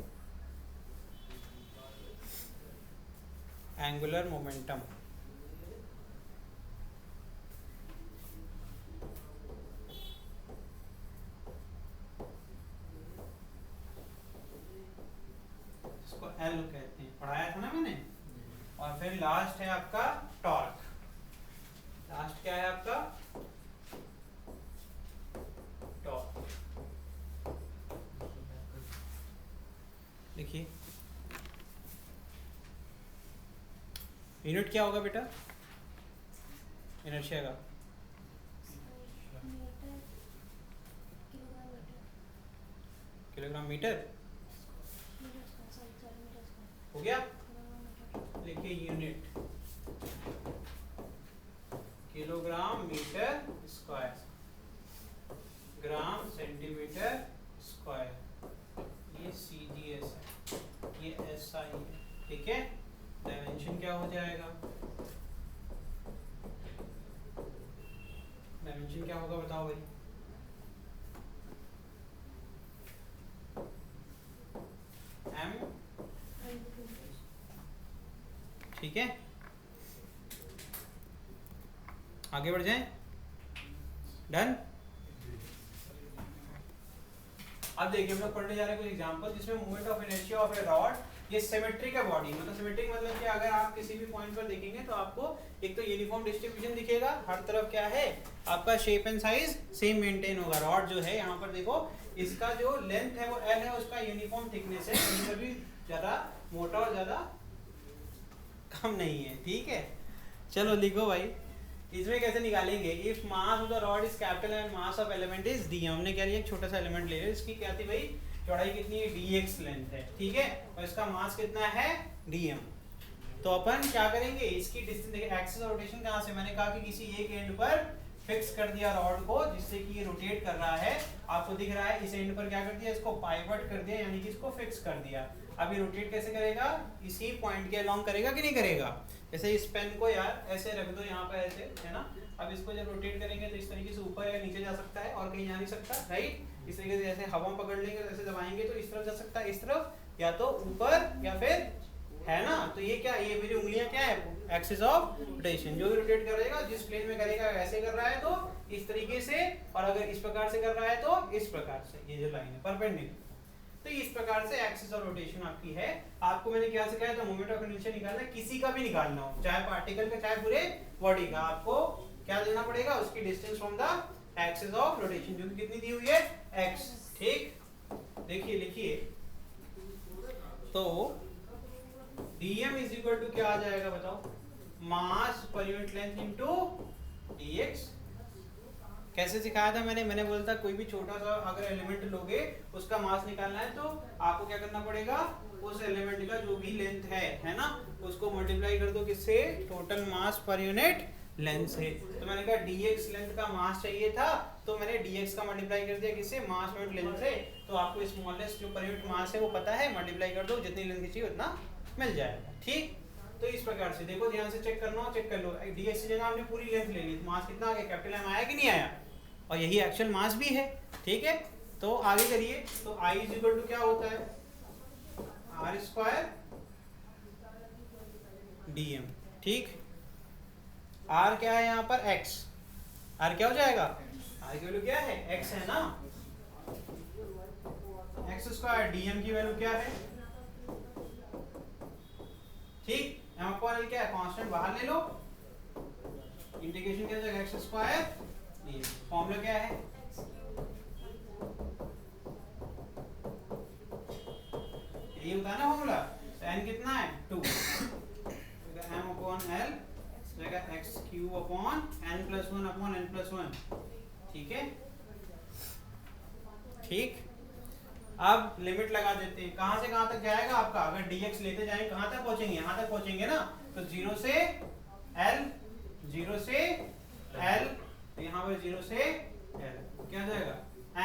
Speaker 1: एंगुलर मोमेंटम। इसको एल कहते हैं, पढ़ाया था ना मैंने। और फिर लास्ट है आपका टॉर्क। लास्ट क्या है आपका? टॉर्क। देखिए यूनिट क्या होगा बेटा इनर्शिया का? किलोग्राम मीटर हो गया। लिखिए unit kilogram metre square, gram centimetre square. ये CGS है, ये SI है, ठीक है। डायमेंशन क्या हो जाएगा? डायमेंशन क्या होगा बताओ भाई? M, ठीक है। आगे बढ़ जाएं। डन। अब देखिए हम लोग पढ़ने जा रहे हैं कुछ एग्जांपल जिसमें movement of inertia of A rod, ये सिमेट्रिक है बॉडी, मतलब सिमेट्रिक मतलब कि अगर आप किसी भी पॉइंट पर देखेंगे तो आपको एक तो यूनिफॉर्म डिस्ट्रीब्यूशन दिखेगा, हर तरफ क्या है आपका shape and size same maintain होगा। रॉड जो है यहाँ पर देखो इसका जो लेंथ है वो L है, उसका यूनिफॉर्म थिकनेस है, कहीं पर भी ज्यादा मोटा और ज्यादा कम नहीं है, ठीक है। चलो लिखो भाई, इसमें कैसे निकालेंगे? If mass of the rod is capital and mass of element is D. हमने क्या लिया, एक छोटा सा एलिमेंट ले लिया, इसकी क्या थी भाई, चौड़ाई कितनी है, dx लेंथ है, ठीक है, और इसका मास कितना है, dm। तो अपन क्या करेंगे, इसकी डिस्टेंस देखिए, एक्सिस ऑफ रोटेशन कहाँ से, मैंने कहा कि किसी एक एंड पर फिक्स कर दिया रॉड को, जिससे कि ये रोटेट कर रहा है, आपको दिख रहा है। इस एंड पर क्या कर दिया, इसको पाइवट कर दिया, यानी कि इसको फिक्स कर दिया। अब ये रोटेट कैसे करेगा, इसी पॉइंट के अलोंग करेगा कि नहीं करेगा? जैसे इस पेन को यार ऐसे रख दो यहाँ पे, ऐसे है ना। अब इसको जब रोटेट करेंगे तो इस तरीके से ऊपर या नीचे जा सकता है और कहीं जा नहीं सकता, राइट। इस तरीके से जैसे हवा में पकड़ लेंगे तो ऐसे दबाएंगे तो इस तरफ जा सकता है, इस तरफ, या तो ऊपर या फिर, है ना। तो ये क्या, ये मेरी उंगलियां क्या है, एक्सिस ऑफ रोटेशन। जो भी रोटेट करेगा जिस प्लेन में करेगा, ऐसे कर रहा है तो इस तरीके से, और अगर इस प्रकार से कर रहा है तो इस प्रकार से, ये जो लाइन है परपेंडिकुलर। तो इस प्रकार से एक्सिस ऑफ रोटेशन आपकी है। आपको मैंने क्या सिखाया था, मोमेंट ऑफ इनर्शिया निकालना, किसी का भी निकालना हो, चाहे पार्टिकल का चाहे पूरे बॉडी का, आपको क्या लेना पड़ेगा, उसकी distance from the axis of rotation, जो कि कितनी दी हुई है, x, ठीक। देखिए लिखिए, तो dm इज इक्वल टू क्या आ जाएगा बताओ, मास per unit length into dx। कैसे सिखाया था मैंने बोला था कोई भी छोटा सा अगर एलिमेंट लोगे, उसका मास निकालना है तो आपको क्या करना पड़ेगा, उस एलिमेंट का जो भी लेंथ है ना, उसको मल्टीप्लाई कर दो किससे, total mass per unit length से। तो मैंने कहा dx लेंथ का मास चाहिए था, तो मैंने dx का मल्टीप्लाई कर दिया किससे, मास यूनिट लेंथ से। तो आपको स्मॉलेस्ट जो पर यूनिट मास है वो पता है, मल्टीप्लाई कर दो, जितनी लेंथ चाहिए उतना मिल जाएगा, ठीक। तो इस प्रकार से देखो, ध्यान से चेक करना हो, चेक कर लो। dx की जगह हमने पूरी लेंथ ले ली, तो मास कितना आ गया, कैपिटल M आया कि नहीं आया, और यही एक्चुअल मास भी है, ठीक है। तो आगे करिए, तो I इज इक्वल टू क्या होता है, r स्क्वायर dm, ठीक। r क्या है यहाँ पर, x, r क्या हो जाएगा, r की वैल्यू क्या है, x है ना, x स्क्वायर, dm की वैल्यू क्या है, ठीक। m अपॉन l क्या है, कांस्टेंट बाहर ले लो, इंटीग्रेशन क्या हो जाएगा, x स्क्वायर dm। फॉर्मूला क्या है, यही होता है ना फॉर्मूला। n कितना है, 2, m अपॉन l जाएगा x cube upon n plus 1 upon n plus 1, ठीक है, ठीक। अब लिमिट लगा देते हैं, कहां से कहां तक जाएगा आपका, अगर dx लेते जाएंगे कहां तक पहुंचेंगे, यहां तक पहुंचेंगे ना, तो 0 से l, 0 से l, तो यहाँ पर 0 से l क्या जाएगा,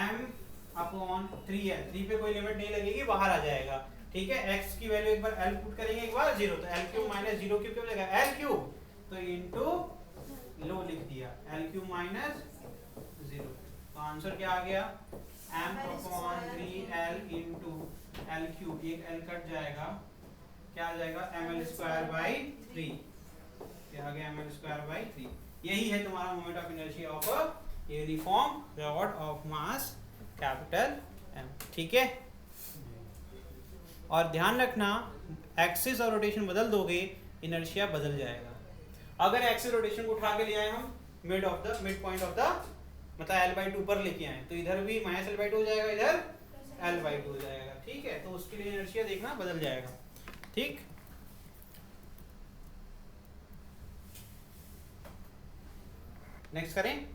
Speaker 1: m अपॉन 3l, 3 पे कोई लिमिट नहीं लगेगी, बाहर आ जाएगा, ठीक है। x की वैल्यू एक बार l पुट करेंगे, एक बार 0, तो l क्यूब माइनस 0 क्यूब क्या हो जाएगा, l क्यूब, तो इनटू लो लिख दिया, l क्यूब माइनस 0, तो आंसर क्या आ गया, m upon 3l into l cube, एक l कट जाएगा, क्या आ जाएगा ml²/3, क्या आ गया ml²/3। यही है तुम्हारा moment of inertia of a uniform rod of mass capital M, ठीक है। और ध्यान रखना एक्सिस और रोटेशन बदल दोगे इनर्शिया बदल जाएगा। अगर एक्सिस रोटेशन को उठा के ले आए हम मिड पॉइंट ऑफ द मतलब L/2 पर लेके आए तो इधर भी -L/2 हो जाएगा, इधर L/2 हो जाएगा, ठीक है। तो उसके लिए इनर्शिया देखना बदल जाएगा, ठीक। नेक्स्ट करें।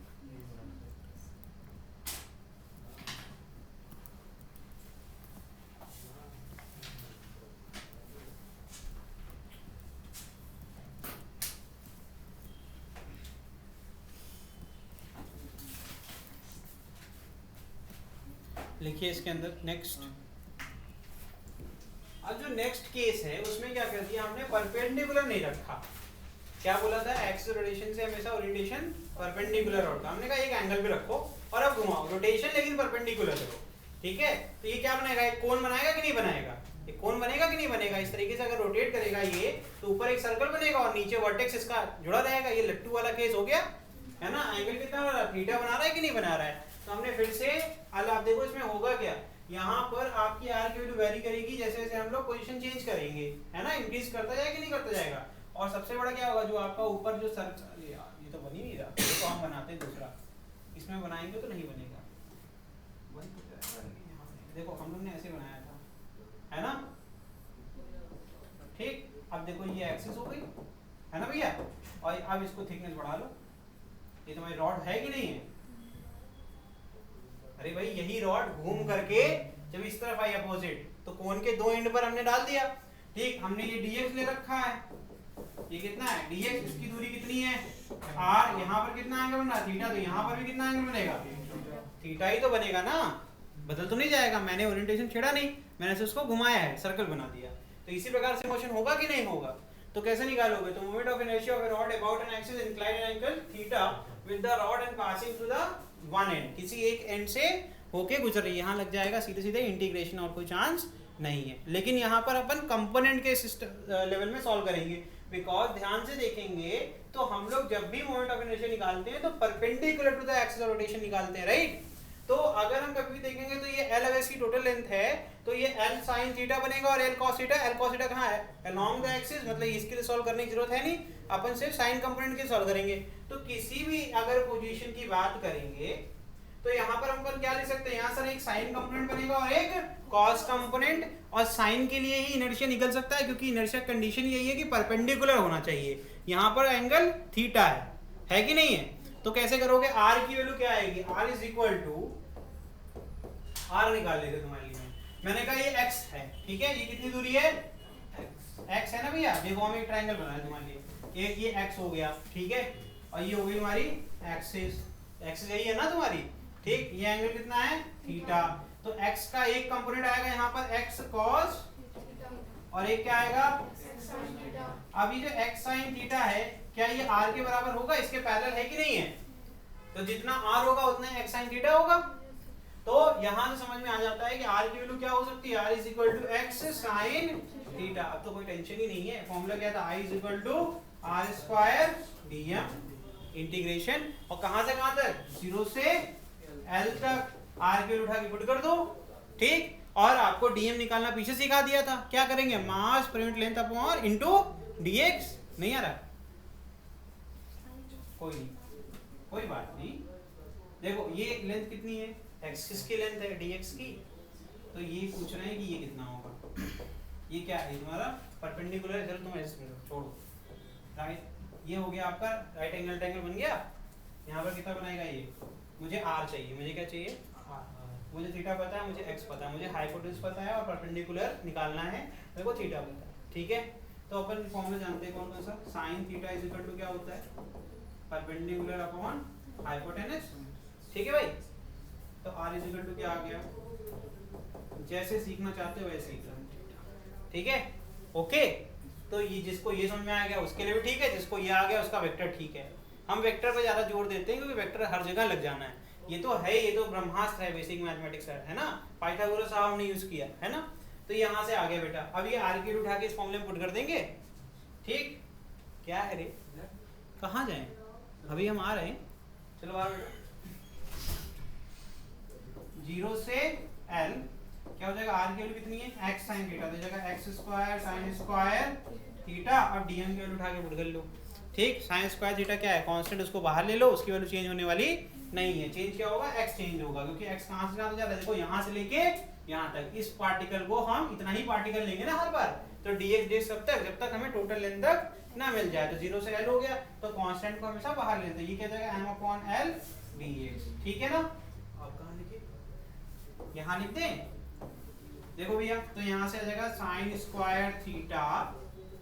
Speaker 1: लिखिए इसके अंदर नेक्स्ट। अब जो नेक्स्ट केस है उसमें क्या कर दिया हमने, परपेंडिकुलर नहीं रखा। क्या बोला था, एक्सिस रोटेशन से हमेशा ओरिएंटेशन परपेंडिकुलर होगा। हमने कहा एक एंगल पे रखो और अब घुमाओ, रोटेशन लेकिन परपेंडिकुलर करो, ठीक है। तो ये क्या बनाएगा, एक कोन बनाएगा कि नहीं बनाएगा, एक कोन बनेगा कि नहीं बनेगा। इस तरीके से अगर रोटेट करेगा ये तो ऊपर एक सर्कल बनेगा और नीचे वर्टेक्स इसका जुड़ा रहेगा। ये लट्टू वाला केस हो गया है ना। एंगल कितना बना रहा है, थीटा बना रहा है कि नहीं बना रहा है। तो हमने फिर से आप देखो इसमें होगा क्या, यहाँ पर आपकी आर की वैल्यू वेरी करेगी जैसे जैसे हम लोग पोजीशन चेंज करेंगे, है ना। इंक्रीज करता जाएगा कि नहीं करता जाएगा। और सबसे बड़ा क्या होगा, जो आपका ऊपर जो सर्कल, ये तो बन ही नहीं रहा, ये तो हम बनाते हैं दूसरा, इसमें बनाएंगे तो नहीं बनेगा। देखो हम लोग ने ऐसे बनाया था, है ना, ठीक। अब देखो ये एक्सिस हो गई, है ना भैया। और अब इसको थिकनेस बढ़ा लो। ये तुम्हारी रॉड है कि नहीं है, अरे भाई यही रॉड घूम करके जब इस तरफ आई अपोजिट तो कोन के दो एंड पर हमने डाल दिया, ठीक। हमने ये dx ले रखा है, ये कितना है dx, इसकी दूरी कितनी है r। यहाँ पर कितना एंगल बना थीटा, तो यहाँ पर भी कितना एंगल बनेगा थीटा ही तो बनेगा ना, बदल तो नहीं जाएगा। मैंने ओरिएंटेशन छेड़ा नहीं, मैंने से उसको घुमाया है, सर्कल बना दिया। तो इसी प्रकार से मोशन होगा कि नहीं होगा। तो कैसे निकालोगे, तो moment of inertia of a rod about an axis inclined at angle theta with the rod and passing through the one and, किसी एक एंड से होके गुजर रही है। यहाँ लग जाएगा सीधे सीधे इंटीग्रेशन, और कोई चांस नहीं है। लेकिन यहाँ पर अपन कंपोनेंट के सिस्टम लेवल में सॉल्व करेंगे, बिकॉज ध्यान से देखेंगे तो हम लोग जब भी मोमेंट ऑफ इनर्शिया निकालते हैं तो perpendicular to the axis of rotation निकालते हैं, राइट। तो अगर हम कभी भी देखेंगे तो ये L अगर इसकी टोटल लेंथ है तो ये L sin थीटा बनेगा और L cos थीटा कहाँ है, along the axis। मतलब इसके लिए सॉल्व करने की जरूरत है नहीं, अपन सिर्फ साइन कंपोनेंट के सॉल्व करेंगे। तो किसी भी अगर पोजीशन की बात करेंगे तो यहाँ पर हम क्या लिख सकते हैं, यहाँ सर एक साइन कंपोनेंट बनेगा और एक कॉस कंपोनेंट। और साइन के लिए ही इनर्शिया निकल सकता है, क्योंकि इनर्शिया कंडीशन यही है कि परपेंडिकुलर होना चाहिए। यहाँ पर एंगल थीटा है कि नहीं है। तो कैसे करोगे, r की वैल्यू क्या आएगी, r is equal to, r निकाल लेते तुम्हारे लिए। मैंने कहा ये x है, ठीक है। ये कितनी दूरी है, x है ना भैया। देखो हम एक ट्रायंगल बनाए तुम्हारे लिए, एक ये x हो गया, ठीक है। और ये हो गई हमारी एक्सिस यही है ना तुम्हारी, ठीक। ये एंगल कितना है थीटा। तो x का एक कंपोनेंट आएगा यहाँ पर x cos और एक क्या आएगा। अब ये जो x sin थीटा है, क्या ये r के बराबर होगा, इसके पैरेलल है कि नहीं है। तो जितना r होगा उतना x sin थीटा होगा। तो यहाँ से समझ में आ जाता है कि r की वैल्यू क्या हो सकती है, r is equal to x sin theta. अब तो कोई टेंशन ही नहीं है। फॉर्मूला क्या था, i is equal to r square dm integration, और कहां से कहां तक, 0 से l तक r की वैल्यू उठा के पुट कर दो, ठीक। और आपको dm निकालना पीछे सिखा दिया था। क्या करेंगे, mass per unit length upon into dx। नहीं आ रहा, कोई बात नहीं। देखो ये लेंथ कितनी है, एक्सिस की लेंथ है dx की। तो ये पूछ रहे हैं कि ये कितना होगा। ये क्या है तुम्हारा परपेंडिकुलर है, चलो तुम ऐसे छोड़ो, राइट। ये हो गया आपका राइट एंगल ट्रायंगल बन गया। यहाँ पर कितना बनाएगा ये, मुझे r चाहिए, मुझे क्या चाहिए r। मुझे थीटा पता है, मुझे x पता है, मुझे हाइपोटेन्यूज पता है और परपेंडिकुलर निकालना है, मेरे को थीटा पता है, ठीक है। तो अपन फॉर्मूला जानते हैं कौन कौन सा, sin theta is equal to क्या होता है, परपेंडिकुलर अपॉन हाइपोटेन्यूज, ठीक है भाई। तो r इज इक्वल टू क्या आ गया, जैसे सीखना चाहते हो वैसे सीख लो, ठीक है, ओके। तो ये जिसको ये समझ में आ गया उसके लिए भी ठीक है, जिसको ये आ गया उसका वेक्टर ठीक है। हम वेक्टर पर ज्यादा जोर देते हैं क्योंकि वेक्टर हर जगह लग जाना है। ये तो है, ये तो ब्रह्मास्त्र है, बेसिक मैथमेटिक्स है ना। पाइथागोरस साहब हमने यूज किया है ना। तो यहाँ से आ गया बेटा। अब ये आर की उठा के इस फॉर्मूले में पुट कर देंगे। ठीक, क्या है रे, कहाँ जाएं, अभी हम आ रहे हैं, चलो आ बेटा। 0 से L क्या हो जाएगा, आर की वैल्यू कितनी है, x sin थीटा, तो जाएगा x square sin square theta. अब dm की वैल्यू उठा के पुट कर लो। ठीक, sin स्क्वायर थीटा क्या है, कांस्टेंट, उसको बाहर ले लो, उसकी वैल्यू चेंज होने वाली नहीं है। चेंज क्या होगा, x चेंज होगा, क्योंकि x कहाँ से कहाँ जा रहा है, देखो यहाँ से लेके यहाँ तक। इस पार्टिकल को हम इतना ही पार्टिकल लेंगे ना हर बार, तो dx dx जब तक हमें टोटल लेंथ तक ना मिल जाए। तो 0 से L हो गया, तो कांस्टेंट को हमेशा बाहर लेते हैं, ये क्या जाएगा m/L dx। ठीक है ना, अब कहाँ लिखे, यहाँ लिखते हैं, देखो भैया, तो यहाँ से आ जाएगा sin स्क्वायर थीटा,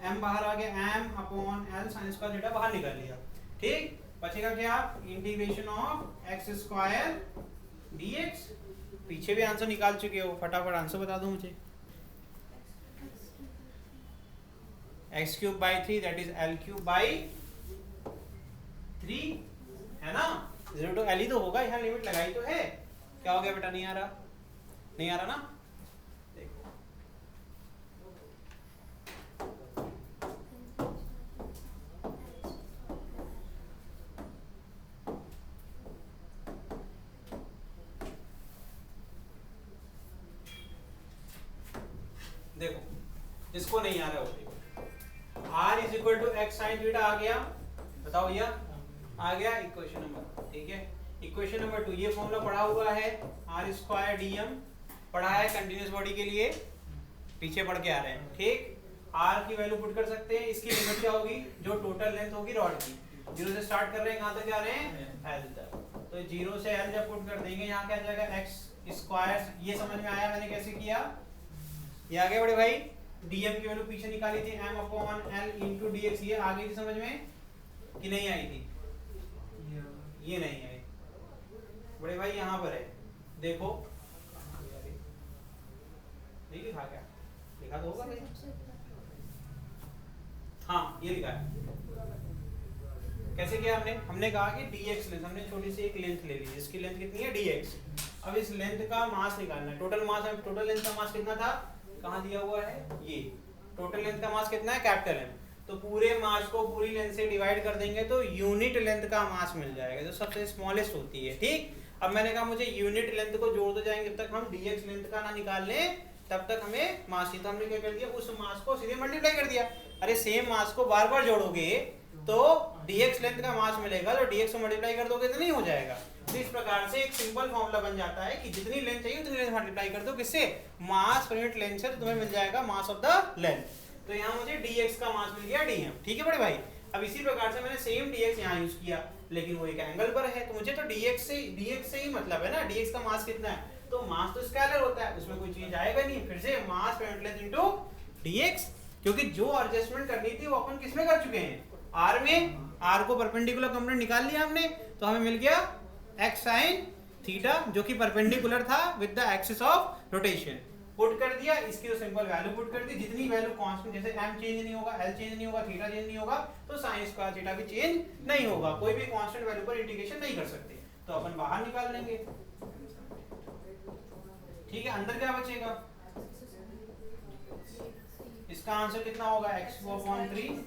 Speaker 1: m बाहर आ गया, m/L sin स्क्वायर थीटा बाहर निकाल लिया। ठीक, बचेगा क्या, integration of x square dx। पीछे भी आंसर निकाल चुके हो, फटाफट आंसर बता दो मुझे। x³/3 दैट इज L³/3 है ना, 0 to L ही तो होगा, यहाँ लिमिट लगाई तो है। क्या हो गया बेटा, नहीं आ रहा, नहीं आ रहा ना, देखो देखो, इसको नहीं आ रहा हो, r is equal to x sin theta आ गया, बताओ भैया, आ गया इक्वेशन नंबर। ठीक है, इक्वेशन नंबर 2, ये फॉर्मूला पढ़ा हुआ है, r स्क्वायर dm पढ़ा है कंटिन्यूअस बॉडी के लिए, पीछे पढ़ के आ रहे हैं। ठीक, r की वैल्यू पुट कर सकते हैं, इसकी लिमिट क्या होगी, जो टोटल लेंथ होगी रॉड की, 0 से स्टार्ट कर रहे हैं, कहां तक जा रहे हैं, L तक। तो 0 से L जब पुट कर देंगे, यहाँ क्या जाएगा x स्क्वायर, ये समझ में आया मैंने कैसे किया, ये आ गया बड़े भाई। dm की वैल्यू पीछे निकाली थी, m/L into dx, ये आ गई थी समझ में कि नहीं आई थी, ये नहीं आई बड़े भाई, यहाँ पर है देखो, नहीं लिखा क्या, लिखा तो होगा भैया, हाँ ये लिखा है। कैसे किया हमने, हमने कहा कि dx लेंथ, हमने छोटी सी एक लेंथ ले ली, जिसकी लेंथ कितनी है dx। अब इस लेंथ का मास निकालना है, टोटल मास, टोटल लेंथ का मास कितना था, कहाँ दिया हुआ है, ये टोटल लेंथ का मास कितना है, कैपिटल M। तो पूरे मास को पूरी लेंथ से डिवाइड कर देंगे तो यूनिट लेंथ का मास मिल जाएगा, जो सबसे स्मॉलेस्ट होती है। ठीक, अब मैंने कहा मुझे यूनिट लेंथ को जोड़ते जाएंगे, जब तक हम dx लेंथ का ना निकाल लें तब तक हमें मास ही, तो हमने क्या कर दिया, उस मास को सीधे मल्टीप्लाई कर दिया। अरे सेम मास को बार बार जोड़ोगे तो dx लेंथ का मास मिलेगा, तो dx को मल्टीप्लाई कर दोगे तो नहीं हो जाएगा। तो इस प्रकार से एक सिंपल फॉर्मूला बन जाता है कि जितनी लेंथ चाहिए उतनी लेंथ मल्टीप्लाई कर दो, किससे, मास पर यूनिट लेंथ से, तो तुम्हें मिल जाएगा मास ऑफ द लेंथ। तो यहाँ मुझे dx का मास मिल गया dm। ठीक है बड़े भाई, अब इसी प्रकार से मैंने सेम dx यहाँ यूज किया, लेकिन वो एक एंगल पर है, तो मुझे तो dx से ही मतलब है ना, dx का मास कितना है, तो मास तो स्केलर होता है, उसमें कोई चीज आएगा नहीं, फिर से मास per unit length into dx, क्योंकि जो एडजस्टमेंट करनी थी वो अपन किसमें कर चुके हैं, r में। r को परपेंडिकुलर कंपोनेंट निकाल लिया हमने, तो हमें मिल गया x sin थीटा, जो कि परपेंडिकुलर था with the axis of rotation. Put कर दिया, इसकी तो सिंपल वैल्यू पुट कर दी, जितनी वैल्यू कांस्टेंट, जैसे m चेंज नहीं होगा, l चेंज नहीं होगा, थीटा चेंज नहीं होगा, तो sin स्क्वायर थीटा भी चेंज नहीं होगा, कोई भी कांस्टेंट वैल्यू पर इंटीग्रेशन नहीं कर सकते, तो अपन बाहर निकाल लेंगे। ठीक है, अंदर क्या बचेगा, इसका आंसर कितना होगा, x/3,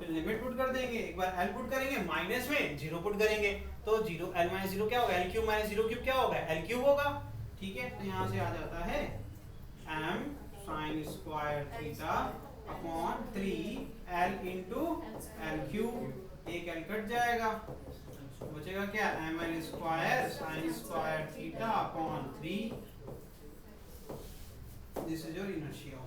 Speaker 1: लिमिट पुट कर देंगे, एक बार L पुट करेंगे, माइनस में 0 पुट करेंगे, तो 0 L - 0 क्या होगा, L³ - 0³ क्या होगा, L³ होगा। ठीक है, तो यहाँ से आ जाता है m sin square theta upon 3 L into L³, एक L कट जाएगा, बचेगा क्या, ml square sin square theta upon 3, this is your inertia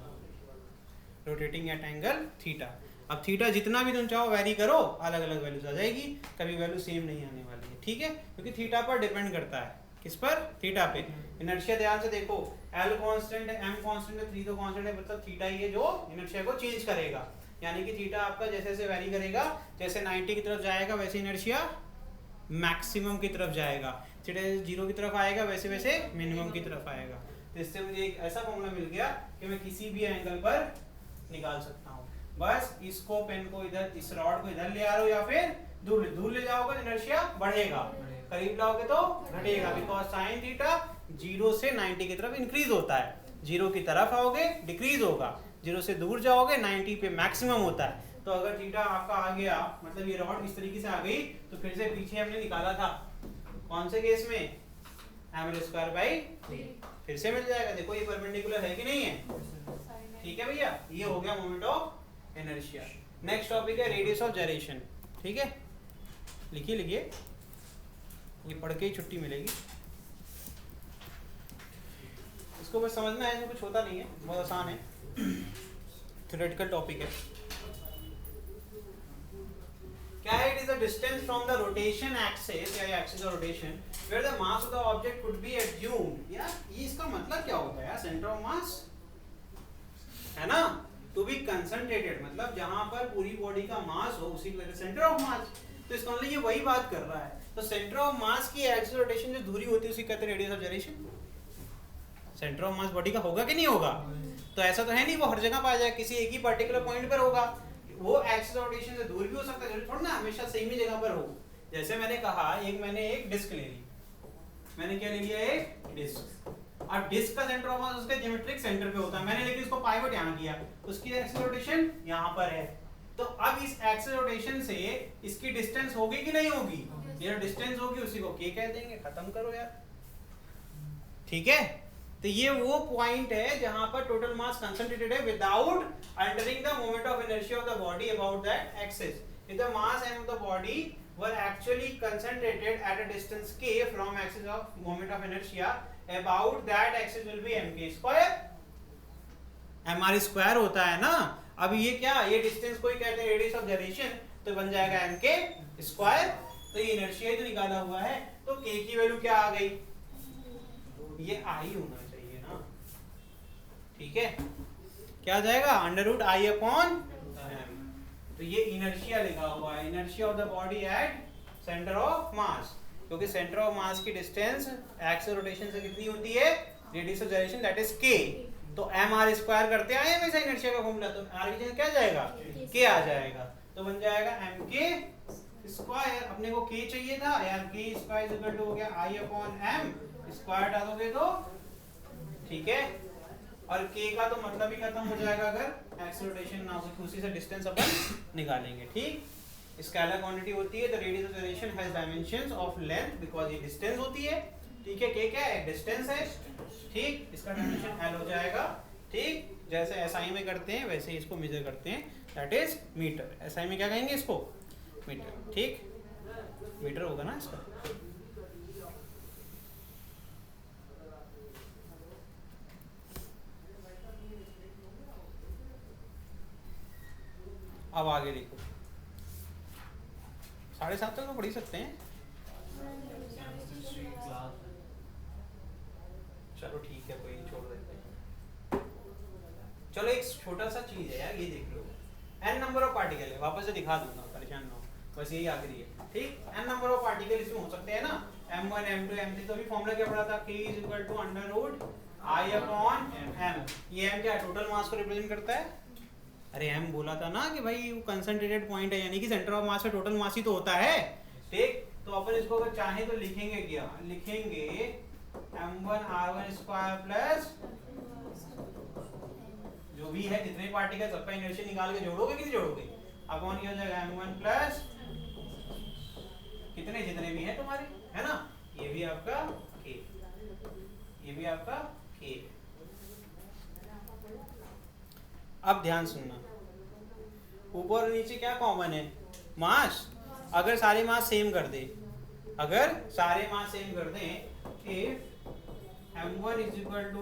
Speaker 1: rotating at angle theta. अब थीटा जितना भी तुम चाहो वेरी करो, अलग अलग वैल्यूज आ जाएगी, कभी वैल्यू सेम नहीं आने वाली है। ठीक है, क्योंकि थीटा पर डिपेंड करता है, किस पर, थीटा पे। इनर्शिया ध्यान से देखो, L कांस्टेंट है, M कांस्टेंट है, 3 तो कांस्टेंट है, मतलब थीटा ही है जो इनर्शिया को चेंज करेगा, यानी कि थीटा आपका जैसे जैसे वेरी करेगा, जैसे 90 की तरफ जाएगा वैसे इनर्शिया मैक्सिमम की तरफ जाएगा, थीटा 0 की तरफ आएगा वैसे वैसे मिनिमम की तरफ आएगा। तो इससे मुझे एक ऐसा फॉर्मूला मिल गया कि मैं किसी भी एंगल पर निकाल सकता हूँ। बस इसको पेन को इधर, इस रॉड को इधर ले आ रहा हूँ, या फिर दूर दूर ले जाओगे तो इनर्शिया बढ़ेगा, करीब लाओगे तो घटेगा, बिकॉज साइन थीटा 0 से 90 की तरफ इंक्रीज होता है, 0 की तरफ आओगे डिक्रीज होगा, 0 से दूर जाओगे 90 पे मैक्सिमम होता है। तो अगर थीटा आपका आ गया, मतलब ये रॉड इस तरीके से आ गई, तो फिर से पीछे हमने निकाला था कौन से केस में, एम स्क्वायर बाई 3, फिर से मिल जाएगा। देखो ये परपेंडिकुलर है कि नहीं है, ठीक है भैया, ये हो गया moment of inertia. Next topic है रेडियस ऑफ जाइरेशन, ठीक है, लिखिए लिखिए, ये पढ़ के ही छुट्टी मिलेगी, इसको बस समझना है, इसमें कुछ होता नहीं है, बहुत आसान है, थ्योरेटिकल टॉपिक है। क्या है, it is the distance from the rotation axis या axis of rotation where the mass of the object could be assumed. यार ये इसका मतलब क्या होता है यार, सेंटर ऑफ मास है ना, टू बी कंसंट्रेटेड, मतलब जहां पर पूरी बॉडी का मास हो उसी को सेंटर ऑफ मास, तो इसका मतलब ये वही बात कर रहा है। तो सेंटर ऑफ मास की एक्सिस रोटेशन जो दूरी होती है उसी कहते हैं radius of gyration. Centre of mass body का होगा कि नहीं होगा, तो ऐसा तो है नहीं वो हर जगह पाया जाए, किसी एक ही पर्टिकुलर पॉइंट पर होगा, वो एक्सिस ऑफ रोटेशन से दूर भी हो सकता है, थोड़ा ना हमेशा सेम ही जगह पर हो। जैसे मैंने कहा मैंने एक डिस्क ले ली, मैंने क्या ले लिया, एक डिस्क, अब डिस्क का सेंटर ऑफ मास उसके ज्योमेट्रिक सेंटर पे होता है, मैंने लेकिन इसको पाइवट यहाँ किया, उसकी एक्सिस रोटेशन यहाँ पर है, तो अब इस एक्सिस रोटेशन से इसकी डिस्टेंस होगी कि नहीं होगी, ये डिस्टेंस होगी उसी को k कह देंगे, खत्म करो यार, ठीक है। तो ये वो पॉइंट है जहां पर टोटल मास कंसंट्रेटेड है without altering the moment of inertia of the body about that axis. If the mass end of the body were actually concentrated at a distance k from axis of moment of inertia, about that axis will be mk square, mr square होता है ना। अब ये क्या, ये distance कोई कहते हैं रेडियस ऑफ जाइरेशन, तो बन जाएगा mk स्क्वायर, तो ये इनर्शिया ही तो निकाला हुआ है, तो k की वैल्यू क्या आ गई, ये i होना चाहिए ना, ठीक है, क्या आ जाएगा under root i upon m, तो ये इनर्शिया लिखा हुआ है, inertia of the body at centre of mass, क्योंकि सेंटर ऑफ मास की डिस्टेंस एक्सिस रोटेशन से कितनी होती है, radius of gyration that is k, तो mr स्क्वायर करते आए हमेशा इनर्शिया का फॉर्मूला, तो r की जगह क्या जाएगा, k आ जाएगा, तो बन जाएगा mk स्क्वायर, अपने को k चाहिए था यार, k स्क्वायर इक्वल टू हो गया i अपॉन m, स्क्वायर डालोगे तो ठीक है, और k का तो मतलब ही खत्म हो जाएगा अगर एक्सिस रोटेशन ना हो, उसी से डिस्टेंस अपन निकालेंगे, ठीक। स्केलर क्वांटिटी होती है, the radius of gyration has dimensions of length, because ये डिस्टेंस होती है, ठीक है, k क्या है, डिस्टेंस है, ठीक, इसका डायमेंशन l हो जाएगा, ठीक, जैसे SI में करते हैं वैसे ही इसको मेजर करते हैं, दैट इज मीटर, SI में क्या कहेंगे इसको, मीटर, ठीक, मीटर होगा ना इसका। अब आगे देखो, 7:30 तक तो पढ़ ही सकते हैं, चलो ठीक है, कोई छोड़ देते हैं। चलो एक छोटा सा चीज है यार, ये देख लो, n नंबर ऑफ पार्टिकल है, वापस से दिखा दूंगा, परेशान ना हो, बस यही आखिरी है, ठीक, n नंबर ऑफ पार्टिकल इसमें हो सकते हैं ना, m1 m2 m3, तो अभी फॉर्मूला क्या पढ़ा था, k = i अपॉन m, ये m क्या है, टोटल मास को रिप्रेजेंट करता है, अरे m बोला था ना कि भाई वो कंसंट्रेटेड पॉइंट है, यानी कि सेंटर ऑफ मास पे टोटल मास ही तो होता है, ठीक, तो अपन इसको अगर चाहे तो लिखेंगे क्या, लिखेंगे m1r1 स्क्वायर प्लस जो भी है जितने पार्टिकल सबका इनर्शिया निकाल के जोड़ोगे कि नहीं जोड़ोगे, अपॉन क्या हो जाएगा m1 प्लस कितने जितने भी हैं तुम्हारे, है ना, ये भी आपका k, ये भी आपका k। अब ध्यान सुनना, ऊपर और नीचे क्या कॉमन है, मास, अगर सारे मास सेम कर दे, अगर सारे मास सेम कर दें, if m1 = m2 =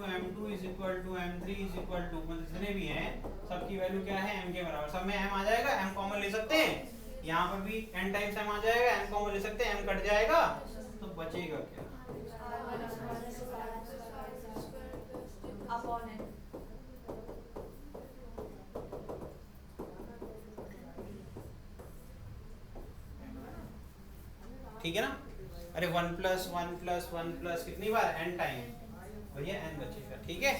Speaker 1: m3 = जितने भी हैं सबकी वैल्यू क्या है, m के बराबर, सब में m आ जाएगा, m कॉमन ले सकते हैं, यहाँ पर भी n टाइम्स m आ जाएगा, m कॉमन ले सकते हैं, m कट जाएगा, तो बचेगा क्या, ठीक है ना, अरे 1 + 1 + 1 + कितनी बार, n टाइम, भैया n बचेगा, ठीक है,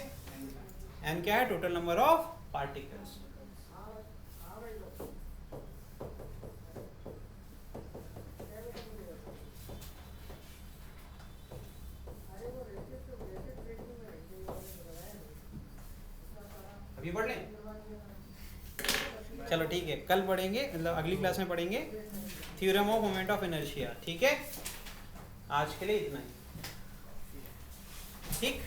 Speaker 1: n क्या है, टोटल नंबर ऑफ पार्टिकल्स। अभी पढ़ लें? चलो ठीक है, कल पढ़ेंगे, मतलब अगली क्लास में पढ़ेंगे theorem of moment of inertia. ठीक है, आज के लिए इतना ही। ठीक।